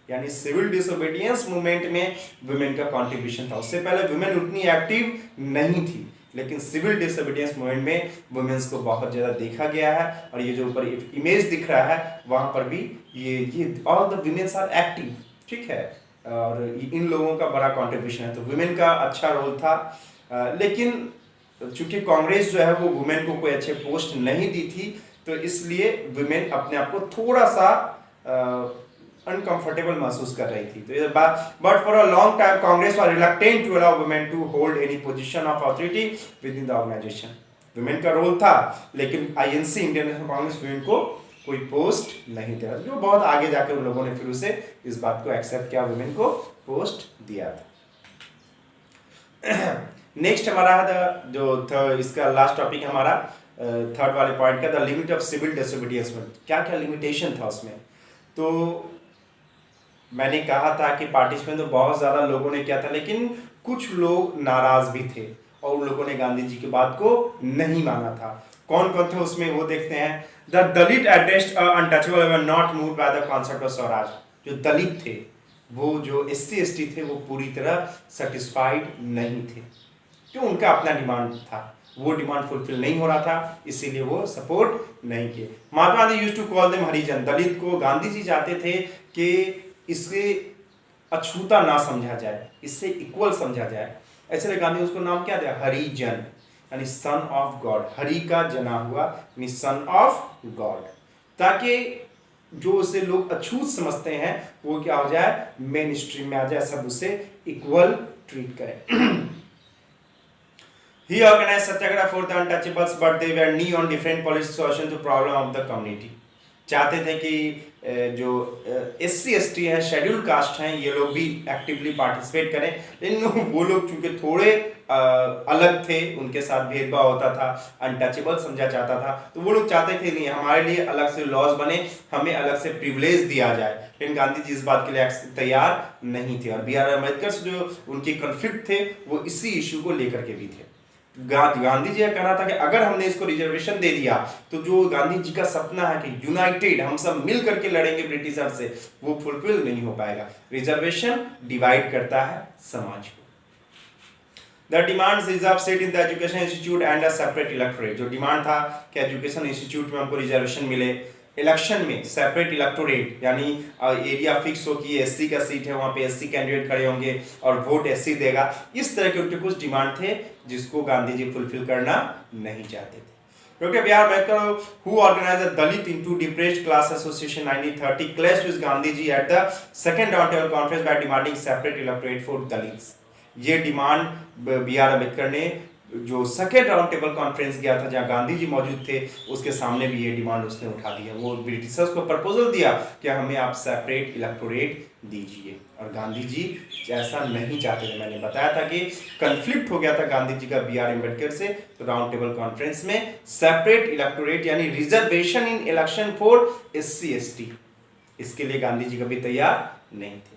यानी सिविल डिसोबीडियंस मूवमेंट में वुमेन का कंट्रीब्यूशन था। उससे पहले वुमेन उतनी एक्टिव नहीं थी, लेकिन सिविल डिसोबीडियंस मूवमेंट में वुमेन्स को बहुत ज़्यादा देखा गया है। और ये जो ऊपर इमेज दिख रहा है वहाँ पर भी ये all the womens are active, ठीक है, और इन लोगों का बड़ा कंट्रीब्यूशन है। तो वुमेन का अच्छा रोल था, लेकिन चूंकि कांग्रेस जो है वो वुमेन को कोई अच्छे पोस्ट नहीं दी थी, तो इसलिए वुमेन अपने आप को थोड़ा सा अनकंफर्टेबल महसूस कर रही थी। तो but for a long time Congress was reluctant to allow women to hold any position of authority within the organisation. Women का रोल था, लेकिन INC Indian National Congress women को कोई पोस्ट नहीं दे रहा, जो बहुत आगे जाके उन लोगों ने फिर उसे इस बात को एक्सेप्ट किया, वुमेन को पोस्ट दिया था। नेक्स्ट हमारा है जो इसका लास्ट टॉपिक हमारा थर्ड वाले पॉइंट का, the limit of civil disobedience में क्या क्या लिमिटेशन था उसमें। तो मैंने कहा था कि पार्टिसिपेंट तो बहुत ज़्यादा लोगों ने किया था, लेकिन कुछ लोग नाराज भी थे और उन लोगों ने गांधी जी की बात को नहीं माना था। कौन कौन थे उसमें वो देखते हैं। The Dalit addressed untouchable were not moved by the concept of Swaraj. जो दलित थे, वो जो एससी एसटी थे, वो पूरी तरह सेटिस्फाइड नहीं थे, क्यों, उनका अपना डिमांड था। वो डिमांड फुलफिल नहीं हो रहा था, इसीलिए वो सपोर्ट नहीं किए। Mahatma Gandhi used to call them Harijan. Dalit को गांधी जी चाहते थे कि इससे अछूता ना समझा जाए, इससे इक्वल समझा जाए, इसलिए गांधी उसको नाम क्या दिया, हरिजन, यानी सन ऑफ गॉड। हरि का जना हुआ यानी सन ऑफ गॉड, ताकि जो उसे लोग अछूत समझते हैं वो क्या हो जाए, मेन स्ट्रीम में आ जाए, सब उसे इक्वल ट्रीट करें। He organized satyagraha for the untouchables, but they were knee on different policy solution to problem of the community. चाहते थे कि जो SC/ST है, शेड्यूल कास्ट हैं, ये लोग भी एक्टिवली पार्टिसिपेट करें, लेकिन वो लोग चूंकि थोड़े अलग थे, उनके साथ भेदभाव होता था, अनटचेबल समझा जाता था, तो वो लोग चाहते थे नहीं हमारे लिए अलग से लॉज बने, हमें अलग से प्रिविलेज दिया जाए। लेकिन गांधी जी इस बात के लिए तैयार नहीं थे, और BR अम्बेडकर से जो उनके कॉन्फ्लिक्ट थे वो इसी इश्यू को लेकर के भी थे। गांधी जी का कहना था कि अगर हमने इसको रिजर्वेशन दे दिया तो जो गांधी जी का सपना है कि यूनाइटेड हम सब मिल करके लड़ेंगे ब्रिटिशर से, वो फुलफिल नहीं हो पाएगा। रिजर्वेशन डिवाइड करता है समाज को। The demands reserve seat in the education institute and a separate electorate। जो डिमांड था कि एजुकेशन इंस्टीट्यूट में हमको रिजर्वेशन मिले, इलेक्शन में सेपरेट इलेक्टोरेट, यानी एरिया फिक्स हो कि SC का सीट है, वहां पे SC कैंडिडेट खड़े होंगे और वोट SC देगा। इस तरह के उनके कुछ डिमांड थे जिसको गांधी जी फुलफिल करना नहीं चाहते थे। क्योंकि BR Ambedkar who organized the Dalit into Depressed Class Association 1930 clashed with Gandhiji at the second roundtable conference by demanding separate electorate for Dalits। ये डिमांड BR अम्बेडकर ने जो सेकेंड राउंड टेबल कॉन्फ्रेंस गया था जहां गांधी जी मौजूद थे, उसके सामने भी ये डिमांड उसने उठा दिया। वो ब्रिटिशर्स को प्रपोजल दिया कि हमें आप सेपरेट इलेक्टोरेट दीजिए, और गांधी जी ऐसा नहीं चाहते थे। मैंने बताया था कि कन्फ्लिक्ट हो गया था गांधी जी का BR अम्बेडकर से, तो राउंड टेबल कॉन्फ्रेंस में सेपरेट इलेक्टोरेट यानी reservation in election for SC/ST, इसके लिए गांधी जी कभी तैयार नहीं थे।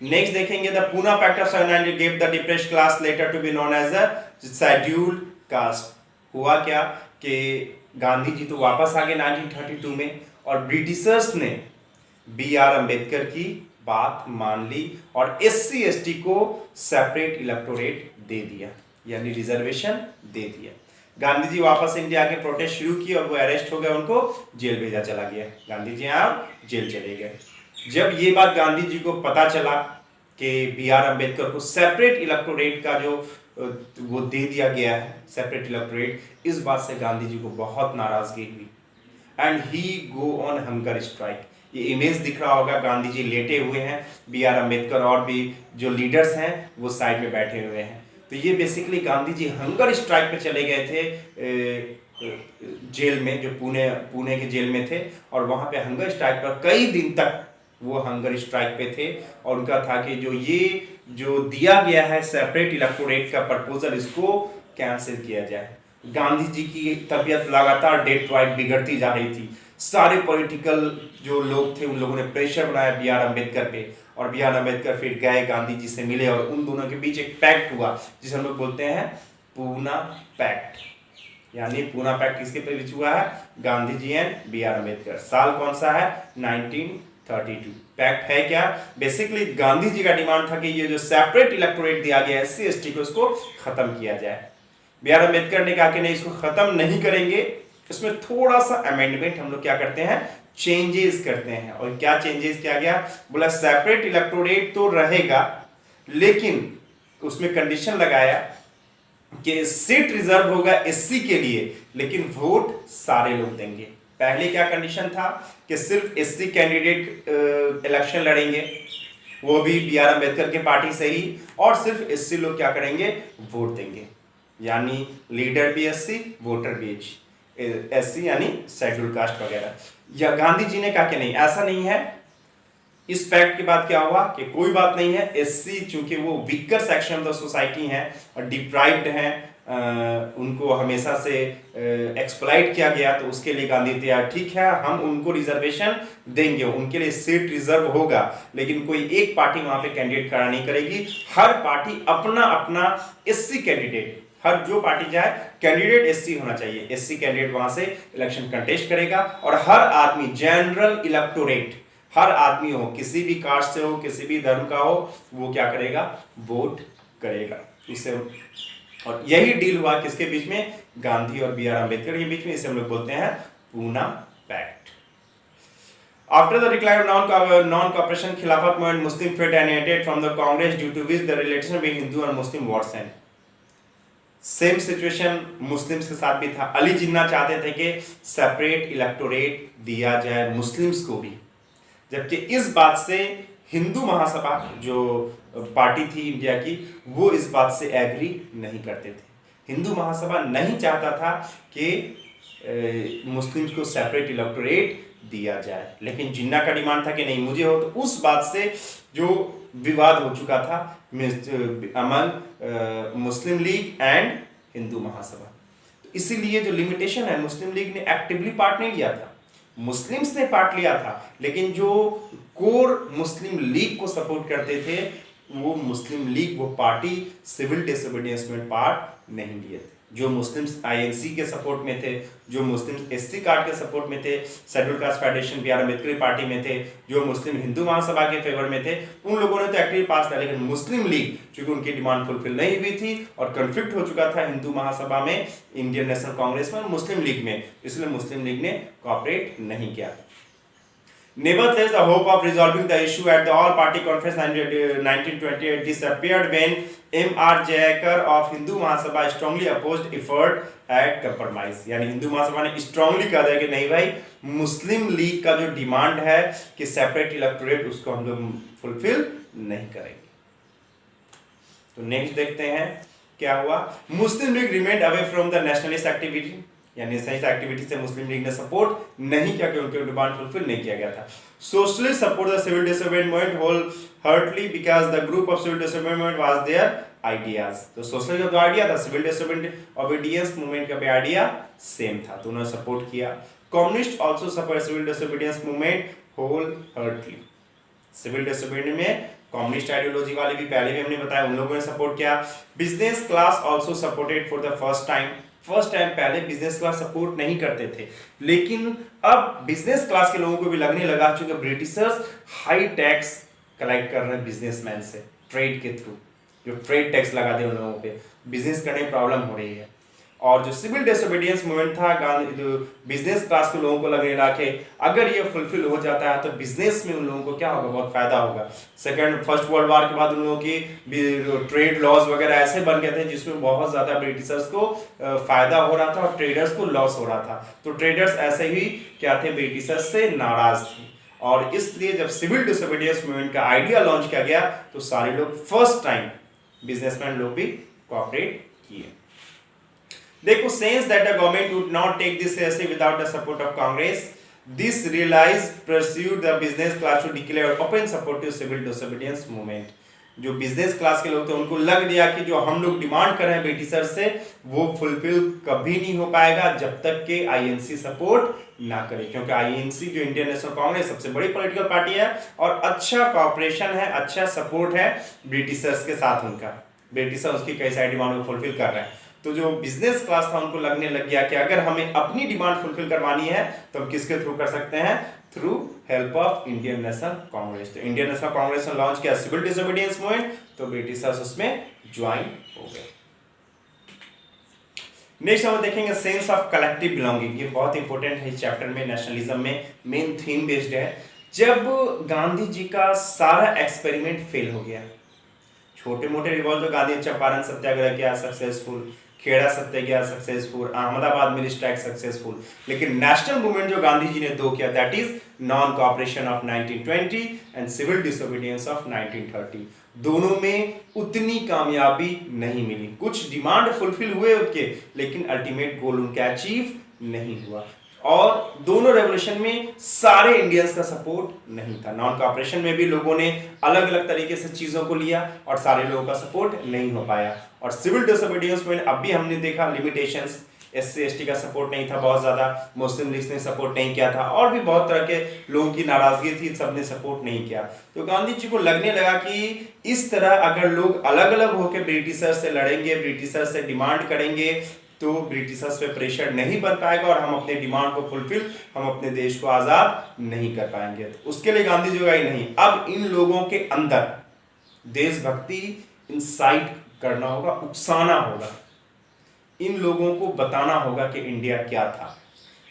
नेक्स्ट देखेंगे, the Poona pact of 1790 gave the depressed class later to be known as a scheduled caste। हुआ क्या कि गांधी जी तो वापस आ गए 1932 में, और ब्रिटिशर्स ने BR अम्बेडकर की बात मान ली और SC/ST को सेपरेट इलेक्टोरेट दे दिया, यानी रिजर्वेशन दे दिया। गांधी जी वापस इंडिया के प्रोटेस्ट शुरू किए और वो अरेस्ट हो गए, उनको जेल भेजा चला गया। गांधी जी यहाँ जेल चले गए। जब ये बात गांधी जी को पता चला कि BR अम्बेडकर को सेपरेट इलेक्टोरेट का जो वो दे दिया गया है, सेपरेट इलेक्टोरेट, इस बात से गांधी जी को बहुत नाराजगी हुई, and he go on hunger strike. ये इमेज दिख रहा होगा, गांधी जी लेटे हुए हैं, BR अम्बेडकर और भी जो लीडर्स हैं वो साइड में बैठे हुए हैं। तो ये basically Gandhi ji hunger strike पे चले गए थे जेल में, जो पुणे के जेल में थे, और वहां पे हंगर स्ट्राइक पर कई दिन तक वो हंगर स्ट्राइक पे थे, और उनका था कि जो दिया गया है सेपरेट इलेक्टोरेट का प्रपोजल, इसको कैंसिल किया जाए। गांधी जी की तबीयत लगातार डे टू डे बिगड़ती जा रही थी। सारे पॉलिटिकल जो लोग थे उन लोगों ने प्रेशर बनाया BR अम्बेडकर पे, और BR अम्बेडकर फिर गए गांधी जी से मिले, और उन दोनों के बीच एक पैक्ट हुआ जिसे हम लोग बोलते हैं पूना पैक्ट। यानी पूना पैक्ट किसके बीच हुआ है, गांधी जी एंड BR अम्बेडकर। साल कौन सा है, 1932। पैक्ट है क्या, बेसिकली गांधी जी का डिमांड था कि ये जो सेपरेट इलेक्टोरेट दिया गया है SC/ST को, इसको खत्म किया जाए। BR अम्बेडकर ने कहा कि नहीं, इसको खत्म नहीं करेंगे, इसमें थोड़ा सा अमेंडमेंट हम लोग क्या करते हैं, चेंजेस करते हैं। और क्या चेंजेस किया गया, बोला सेपरेट इलेक्टोरेट तो रहेगा, लेकिन उसमें कंडीशन लगाया कि सीट रिजर्व होगा SC के लिए, लेकिन वोट सारे लोग देंगे। पहले क्या कंडीशन था कि सिर्फ SC कैंडिडेट इलेक्शन लड़ेंगे, वो भी BR अम्बेडकर के पार्टी से ही, और सिर्फ SC लोग क्या करेंगे, वोट देंगे, यानी लीडर भी SC, वोटर भी SC, यानी शेड्यूल कास्ट वगैरह। या गांधी जी ने कहा कि नहीं, ऐसा नहीं है। इस पैक्ट के बाद क्या हुआ कि कोई बात नहीं है, SC चूंकि वो weaker section of the society है और डिप्राइव्ड हैं, उनको हमेशा से एक्सप्लॉइट किया गया, तो उसके लिए गांधी तैयार, ठीक है हम उनको रिजर्वेशन देंगे, उनके लिए सीट रिजर्व होगा, लेकिन कोई एक पार्टी वहां पे कैंडिडेट खड़ा नहीं करेगी, हर पार्टी अपना अपना SC कैंडिडेट, हर जो पार्टी जाए कैंडिडेट SC होना चाहिए, SC कैंडिडेट वहां से इलेक्शन कंटेस्ट करेगा, और हर आदमी जनरल इलेक्टोरेट, हर आदमी हो, किसी भी कास्ट से हो, किसी भी धर्म का हो, वो क्या करेगा, वोट करेगा। इसे और यही डील हुआ किसके बीच में, गांधी और बी आर अम्बेडकर के बीच में। इसे हम लोग बोलते हैं Poona pact. After the decline of non-cooperation, Khilafat movement, Muslim faith alienated from the Congress due to which the relation between Hindu and Muslim worsened. Same situation Muslims के साथ भी था। अली जिन्ना चाहते थे कि सेपरेट इलेक्टोरेट दिया जाए मुस्लिम्स को भी, जबकि इस बात से हिंदू महासभा जो पार्टी थी इंडिया की, वो इस बात से एग्री नहीं करते थे। हिंदू महासभा नहीं चाहता था कि मुस्लिम्स को सेपरेट इलेक्टोरेट दिया जाए, लेकिन जिन्ना का डिमांड था कि नहीं मुझे हो। तो उस बात से जो विवाद हो चुका था among Muslim League and Hindu Mahasabha. तो इसीलिए जो लिमिटेशन है, मुस्लिम लीग ने एक्टिवली पार्ट नहीं लिया था, मुस्लिम्स ने पार्ट लिया था, लेकिन जो कोर मुस्लिम लीग को सपोर्ट करते थे वो मुस्लिम लीग, वो पार्टी सिविल डिसोबीडियंस में पार्ट नहीं लिए थे। जो मुस्लिम्स आईएनसी के सपोर्ट में थे, जो मुस्लिम्स एससी कार्ड के सपोर्ट में थे, schedule caste federation B R Ambedkar party में थे, जो मुस्लिम हिंदू महासभा के फेवर में थे, उन लोगों ने तो एक्टिव पास था। लेकिन मुस्लिम लीग चूंकि उनकी डिमांड फुलफिल नहीं हुई थी और कंफ्लिक्ट हो चुका था हिंदू महासभा में, इंडियन नेशनल कांग्रेस में और मुस्लिम लीग में, इसलिए मुस्लिम लीग ने कोऑपरेट नहीं किया। Nevertheless, the hope of resolving the issue at the All-Party Conference 1928 disappeared when M.R. Jayakar of Hindu Mahasabha strongly opposed effort at compromise। यानी हिंदू महासभा ने स्ट्रांगली कहा था कि नहीं भाई, मुस्लिम लीग का जो डिमांड है कि सेपरेट इलेक्टोरेट, उसको हम लोग फुलफिल नहीं करेंगे। तो नेक्स्ट देखते हैं क्या हुआ। Muslim League remained away from the nationalist activity, यानी नेशनलिस्ट एक्टिविटी से मुस्लिम लीग ने सपोर्ट नहीं किया, क्योंकि उनकी डिमांड फुलफिल नहीं किया गया था। Socialist support the civil disobedience movement whole heartly because the group of civil disobedience movement was their ideas. तो सोशलिस्ट का जो आइडिया था, सिविल डिसोबीडियंस मूवमेंट का भी आइडिया सेम था, तो उन्होंने सपोर्ट किया। Communist also support civil disobedience movement whole heartly. Civil disobedience में कम्युनिस्ट आइडियोलॉजी वाले भी पहले भी हमने बताया, उन लोगों ने सपोर्ट किया। Business class also supported for the first time पहले बिजनेस क्लास सपोर्ट नहीं करते थे, लेकिन अब बिजनेस क्लास के लोगों को भी लगने लगा, चूंकि ब्रिटिशर्स हाई टैक्स कलेक्ट कर रहे हैं बिजनेसमैन से ट्रेड के थ्रू, जो ट्रेड टैक्स लगा दे उन लोगों पे, बिजनेस करने में प्रॉब्लम हो रही है। और जो सिविल डिसोबीडियंस मूवमेंट था, जो बिजनेस क्लास के लोगों को लगने लगा कि अगर ये फुलफिल हो जाता है तो बिजनेस में उन लोगों को क्या होगा, बहुत फायदा होगा। फर्स्ट वर्ल्ड वॉर के बाद उन लोगों की ट्रेड लॉज वगैरह ऐसे बन गए थे जिसमें बहुत ज्यादा ब्रिटिशर्स को फायदा हो रहा था और ट्रेडर्स को लॉस हो रहा था। तो ट्रेडर्स ऐसे ही क्या थे, ब्रिटिशर्स से नाराज थे, और इसलिए जब सिविल डिसोबीडियंस मूवमेंट का आइडिया लॉन्च किया गया तो सारे लोग फर्स्ट टाइम बिजनेसमैन लोग भी कोऑपरेट किए। देखो, since that the government would not take this seriously without the support of Congress, this realized pursued the business class to declare open support to civil disobedience movement। जो business class के लोग थे उनको लग दिया कि जो हम लोग डिमांड कर रहे हैं ब्रिटिशर से वो फुलफिल कभी नहीं हो पाएगा जब तक कि आईएनसी सपोर्ट ना करे, क्योंकि आईएनसी जो इंडियन नेशनल कांग्रेस सबसे बड़ी पॉलिटिकल पार्टी है और अच्छा कॉपरेशन है, अच्छा सपोर्ट है ब्रिटिशर्स के साथ उनका, ब्रिटिशर उसकी कई सारी डिमांड को फुलफिल कर रहे हैं। तो जो बिजनेस क्लास था उनको लगने लग गया कि अगर हमें अपनी डिमांड फुलफिल करवानी है तो हम किसके थ्रू कर सकते हैं, through help of Indian National Congress. तो इंडियन नेशनल कांग्रेस ने लॉन्च किया सिविल डिसोबीडियंस मूवमेंट, तो ब्रिटिशर्स उसमें ज्वाइन हो गए। नेक्स्ट हम देखेंगे सेंस ऑफ कलेक्टिव बिलोंगिंग। ये बहुत इंपॉर्टेंट है इस चैप्टर में, नेशनलिज्म में मेन थीम बेस्ड है। जब गांधी जी का सारा एक्सपेरिमेंट फेल हो गया, छोटे मोटे रिवॉल्ट तो गांधी चंपारण सत्याग्रह किया successful, Kheda Satyagraha successful, Ahmedabad mill strike successful, लेकिन नेशनल मूवमेंट जो गांधी जी ने दो किया, that is non cooperation of 1920 and civil disobedience of 1930, दोनों में उतनी कामयाबी नहीं मिली। कुछ डिमांड फुलफिल हुए उनके, लेकिन अल्टीमेट गोल उनका अचीव नहीं हुआ। और दोनों रेवोल्यूशन में सारे इंडियंस का सपोर्ट नहीं था। नॉन कोऑपरेशन में भी लोगों ने अलग अलग तरीके से चीजों को लिया और सारे लोगों का सपोर्ट नहीं हो पाया। और सिविल डिसोबीडियंस में अब भी हमने देखा लिमिटेशंस, एससी एसटी का सपोर्ट नहीं था बहुत ज्यादा, मुस्लिम लीग ने सपोर्ट नहीं किया था, और भी बहुत तरह के लोगों की नाराजगी थी, सबने सपोर्ट नहीं किया। तो गांधी जी को लगने लगा कि इस तरह अगर लोग अलग अलग होकर ब्रिटिशर से लड़ेंगे, ब्रिटिशर से डिमांड करेंगे, तो ब्रिटिशर्स पे प्रेशर नहीं बन पाएगा और हम अपने डिमांड को फुलफिल, हम अपने देश को आजाद नहीं कर पाएंगे। तो उसके लिए गांधी जी का ही नहीं, अब इन लोगों के अंदर देशभक्ति इंसाइट करना होगा, उकसाना होगा इन लोगों को बताना होगा कि इंडिया क्या था,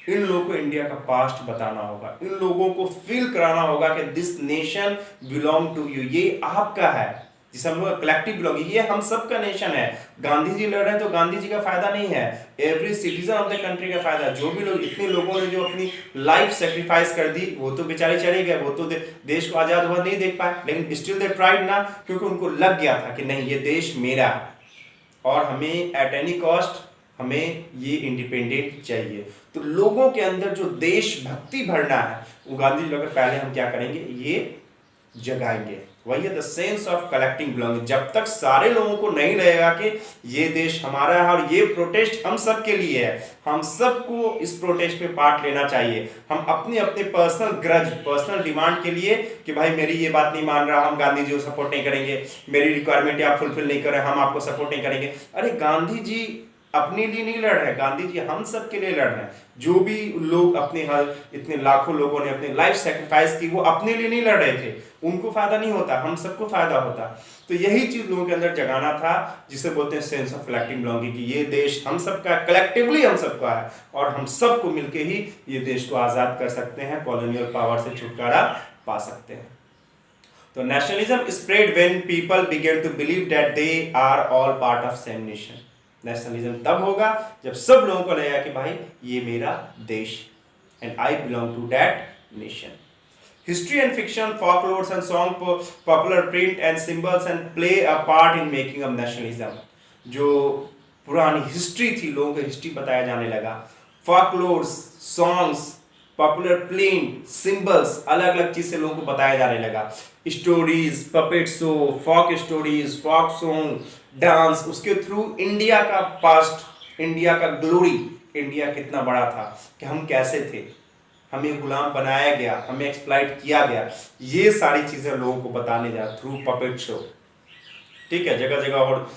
इन लोगों को इंडिया का पास्ट बताना होगा, इन लोगों को फील कराना होगा कि this nation belong to you, ये आपका है, जिसे हम लोग कलेक्टिव बिलोंगिंग, ये हम सब का नेशन है। गांधी जी लड़ रहे हैं तो गांधी जी का फायदा नहीं है, every citizen of the country का फायदा। जो भी लोग, इतने लोगों ने जो अपनी लाइफ सेक्रीफाइस कर दी, वो तो बेचारे चले गए, वो तो देश को आजाद हुआ नहीं देख पाए, लेकिन स्टिल दे ट्राइड ना, क्योंकि उनको लग गया था कि नहीं, ये देश मेरा है और हमें एट एनी कॉस्ट हमें ये इंडिपेंडेंट चाहिए। तो लोगों के अंदर जो देशभक्ति भरना है, वो गांधी जी लोग पहले हम क्या करेंगे, ये जगाएंगे। वही है the sense of collecting belonging. जब तक सारे लोगों को नहीं लगेगा कि ये देश हमारा है और ये प्रोटेस्ट हम सब के लिए है, हम सबको इस प्रोटेस्ट में पार्ट लेना चाहिए, हम अपने अपने पर्सनल ग्रज, पर्सनल डिमांड के लिए कि भाई मेरी ये बात नहीं मान रहा, हम गांधी जी को सपोर्ट नहीं करेंगे, मेरी रिक्वायरमेंट आप फुलफिल नहीं कर रहे, हम आपको सपोर्ट नहीं करेंगे। अरे गांधी जी अपने लिए नहीं लड़ रहे, गांधी जी हम सब के लिए लड़ रहे हैं। जो भी लोग अपने हर इतने लाखों लोगों ने अपनी लाइफ सेक्रीफाइस की, वो अपने लिए नहीं लड़ रहे थे, उनको फायदा नहीं होता, हम सबको फायदा होता। तो यही चीज लोगों के अंदर जगाना था, जिसे बोलते हैं सेंस ऑफ कलेक्टिव बिलोंगिंग, कि ये देश हम सबका, कलेक्टिवली हम सबका है और हम सबको मिलके ही ये देश को आजाद कर सकते हैं, कॉलोनियल पावर से छुटकारा पा सकते हैं। तो nationalism spread when people began to believe that they are all part of same nation. Nationalism तब होगा जब सब लोगों को लगेगा कि भाई ये मेरा देश, and I belong to that nation. History and fiction, folklores and song, popular print and symbols and play a part in making of nationalism। जो पुरानी हिस्ट्री थी, लोगों को हिस्ट्री बताया जाने लगा, folklores, songs, popular print, symbols, अलग अलग चीज से लोगों को बताया जाने लगा, stories, puppet show, folk stories, folk song, dance, उसके थ्रू इंडिया का पास्ट, इंडिया का ग्लोरी, इंडिया कितना बड़ा था, कि हम कैसे थे, हमें गुलाम बनाया गया, हमें एक्सप्लॉइट किया गया, ये सारी चीजें लोगों को बताने जा थ्रू पपेट शो। ठीक है, जगह जगह और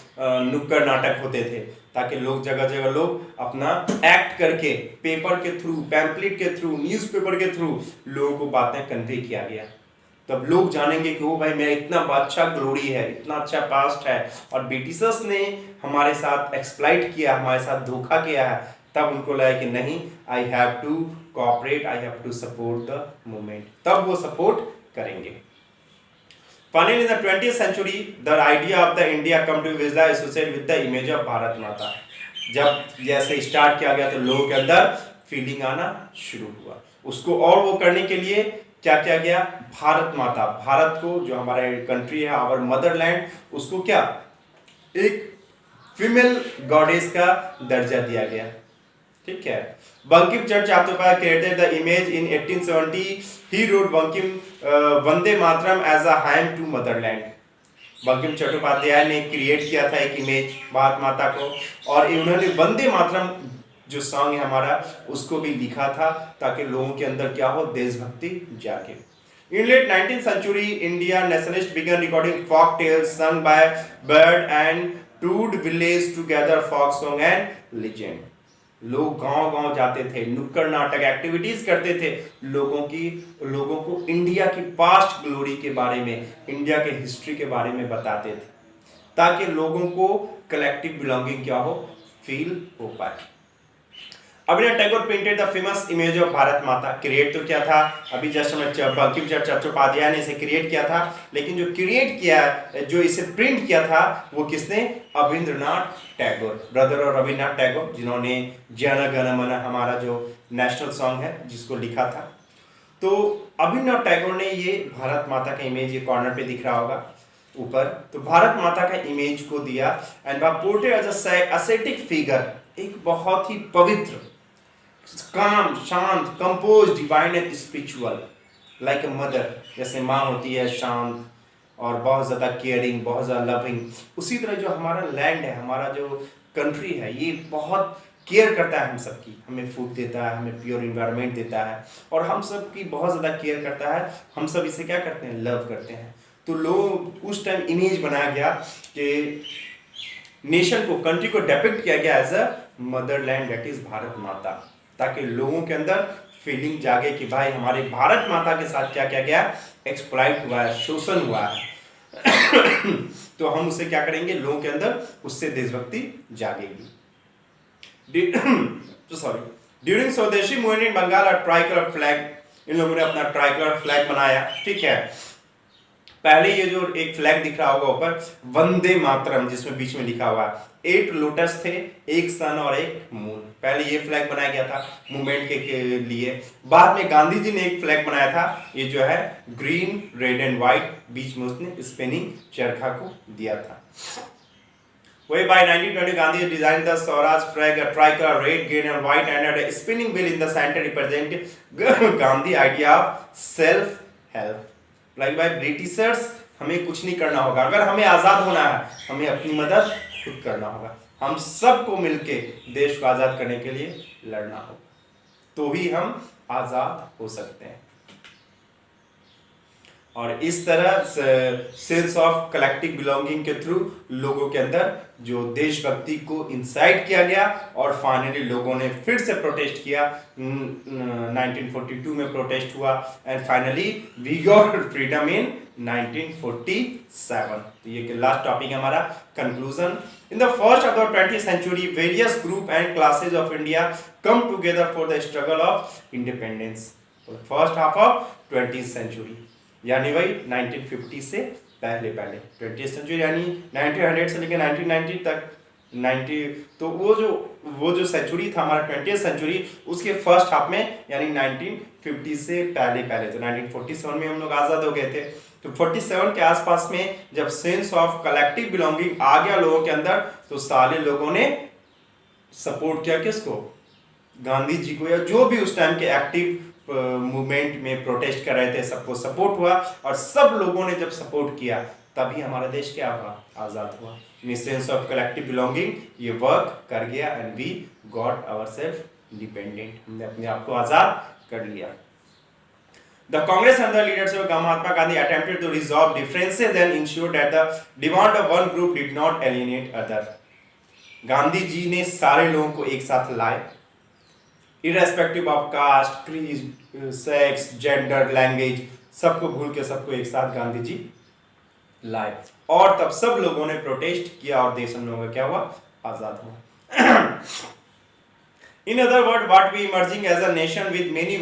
नुक्कड़ नाटक होते थे, ताकि लोग जगह जगह लोग अपना एक्ट करके, पेपर के थ्रू, पैम्पलेट के थ्रू, न्यूज़पेपर के थ्रू लोगों को बातें कन्वे किया गया। तब लोग जानेंगे कि वो भाई मेरा इतना अच्छा ग्लोरी है, इतना अच्छा पास्ट है, और ब्रिटिशर्स ने हमारे साथ एक्सप्लॉइट किया, हमारे साथ धोखा किया है। तब उनको लगा कि नहीं, I have to cooperate, I have to support the movement, तब वो सपोर्ट करेंगे। Finally, in the 20th century, the idea of the India come to be associated with the image of Bharat माता। जब जैसे स्टार्ट किया गया तो लोगों के अंदर फीलिंग आना शुरू हुआ, उसको और वो करने के लिए क्या किया गया, भारत माता, भारत को जो हमारा कंट्री है, आवर मदरलैंड, उसको क्या एक फीमेल गॉडेस का दर्जा दिया गया। ठीक है, Bankim Chandra Chattopadhyay created the image in 1870। He wrote Bankim Vande Mataram as a hymn to motherland. Bankim Chattopadhyay ने क्रिएट किया था एक इमेज भारत माता को, और उन्होंने वंदे मातरम जो सॉन्ग है हमारा, उसको भी लिखा था, ताकि लोगों के अंदर क्या हो, देशभक्ति जागे। In late 19th century, India nationalists began recording folk tales sung by bird and toured village together folk song and legend। लोग गांव-गांव जाते थे, नुक्कड़ नाटक एक्टिविटीज करते थे, लोगों को इंडिया की पास्ट ग्लोरी के बारे में, इंडिया के हिस्ट्री के बारे में बताते थे, ताकि लोगों को कलेक्टिव बिलोंगिंग क्या हो, फील हो पाए। Rabindranath Tagore printed the famous image of Bharat माता। क्रिएट तो क्या था, अभी जस्ट बंकिम चंद्र चट्टोपाध्याय ने इसे क्रिएट किया था, लेकिन जो क्रिएट किया, जो इसे प्रिंट किया था, वो किसने, रवींद्रनाथ टैगोर, ब्रदर और रवींद्रनाथ टैगोर, जिन्होंने जन गण मन हमारा जो नेशनल सॉन्ग है, जिसको लिखा था। तो रवींद्रनाथ टैगोर ने ये भारत माता का इमेज, ये कॉर्नर पे दिख रहा होगा ऊपर, तो भारत माता का इमेज को दिया, and portrait as a aesthetic figure, एक बहुत ही पवित्र, काम, शांत, compose, divine and spiritual, like a mother, जैसे माँ होती है शांत और बहुत ज़्यादा केयरिंग, बहुत ज़्यादा लविंग, उसी तरह जो हमारा लैंड है, हमारा जो कंट्री है, ये बहुत केयर करता है हम सबकी, हमें फूड देता है, हमें प्योर इन्वायरमेंट देता है, और हम सब की बहुत ज़्यादा केयर करता है, हम सब इसे क्या करते हैं, लव करते हैं। तो लोग उस टाइम इमेज बनाया गया कि नेशन को, कंट्री को डिपिक्ट किया गया as a motherland, that is Bharat Mata, ताकि लोगों के अंदर फीलिंग जागे कि भाई हमारे भारत माता के साथ क्या किया गया, एक्सप्लॉइट हुआ है, शोषण हुआ है। तो हम उसे क्या करेंगे, लोगों के अंदर उससे देशभक्ति जागेगी। सॉरी, ड्यूरिंग स्वदेशी मूवमेंट इन बंगाल और ट्राई कलर फ्लैग, इन लोगों ने अपना ट्राई कलर फ्लैग बनाया, ठीक है। पहले ये जो एक फ्लैग दिख रहा होगा ऊपर, वंदे मातरम, जिसमें बीच में लिखा हुआ 8 लोटस थे, एक सन और एक मून। पहले ये फ्लैग बनाया गया था मूवमेंट के लिए। बाद में गांधी जी ने एक फ्लैग बनाया था, ये जो है ग्रीन रेड एंड व्हाइट, बीच में उसने स्पेनिंग चरखा को दिया था। वही by 1920 Gandhi designed the Swaraj flag, a tricolor red, green and white, and a spinning wheel in the center representing Gandhi idea of self help. Like by Britishers, हमें कुछ नहीं करना होगा, अगर हमें आजाद होना है हमें अपनी मदद खुद करना होगा, हम सबको मिलके देश को आजाद करने के लिए लड़ना होगा, तो ही हम आजाद हो सकते हैं। और इस तरह सेंस ऑफ कलेक्टिव बिलोंगिंग के थ्रू लोगों के अंदर जो देशभक्ति को इंसाइट किया गया, और फाइनली लोगों ने फिर से प्रोटेस्ट किया। 1942 में प्रोटेस्ट हुआ, and finally we got freedom in 1947। तो ये लास्ट टॉपिक है हमारा, conclusion. In the first of the 20th century various group and classes of India come together for the struggle of independence. First half of 20th century यानी वही 1950 से पहले 20th century यानी 1900 से लेकर 1990 तक 90। तो वो जो सेंचुरी था हमारा 20th सेंचुरी, उसके फर्स्ट हाफ में यानी 1950 से पहले तो 1947 में हम लोग आज़ाद हो गए थे। तो 47 के आसपास में जब सेंस ऑफ कलेक्टिव बिलोंगिंग आ गया लोगों के अंदर, तो सारे लोगों ने सपोर्ट किया किसको, गांधी जी को, या जो भी उस टाइम के एक्टिव मूवमेंट में प्रोटेस्ट कर रहे थे, सबको सपोर्ट हुआ। और सब लोगों ने जब सपोर्ट किया तभी हमारा देश क्या हुआ, आजाद हुआ। सेंस ऑफ कलेक्टिव बिलोंगिंग ये वर्क कर गया, and we got ourselves independent, हमने अपने आप को आजाद कर लिया। The Congress under the leadership of Mahatma Gandhi attempted to resolve differences and ensure that the demand of one group did not alienate other. Gandhi ji ने सारे लोगों को एक साथ लाए, irrespective of caste, creed, sex, gender, language, सबको भूल के सबको एक साथ गांधी जी लाए, और तब सब लोगों ने प्रोटेस्ट किया और देश हम लोगों का क्या हुआ, आजाद हुआ। In other word, what we emerging as a nation with many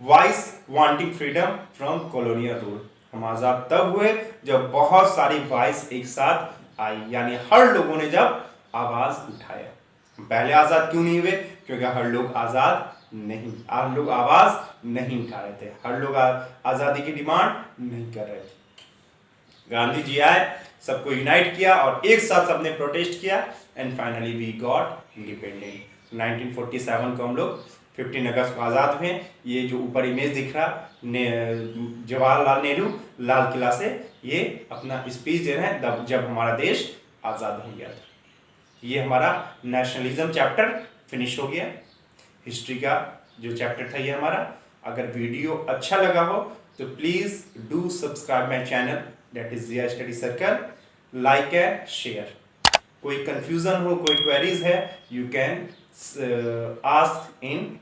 voice wanting freedom from colonial rule. हम आजाद तब हुए जब बहुत सारी वॉइस एक साथ आई, यानी हर लोगों ने जब आवाज उठाया। पहले आजाद क्यों नहीं हुए, क्योंकि हर लोग हर लोग आवाज नहीं उठा रहे थे, हर लोग आजादी की डिमांड नहीं कर रहे थे। गांधी जी आए, सबको यूनाइट किया और एक साथ सबने प्रोटेस्ट किया, and finally we got independent. 1947 को हम लोग 15 अगस्त को आजाद हुए। ये जो ऊपर इमेज दिख रहा, जवाहरलाल नेहरू लाल किला से ये अपना स्पीच दे रहे हैं जब हमारा देश आजाद हो गया था। ये हमारा नेशनलिज्म चैप्टर फिनिश हो गया। हिस्ट्री का जो चैप्टर था ये हमारा। अगर वीडियो अच्छा लगा हो तो please do subscribe my channel, that is Jiya study circle, like and share. कोई कंफ्यूजन हो, कोई क्वेरीज है, यू कैन आस्क इन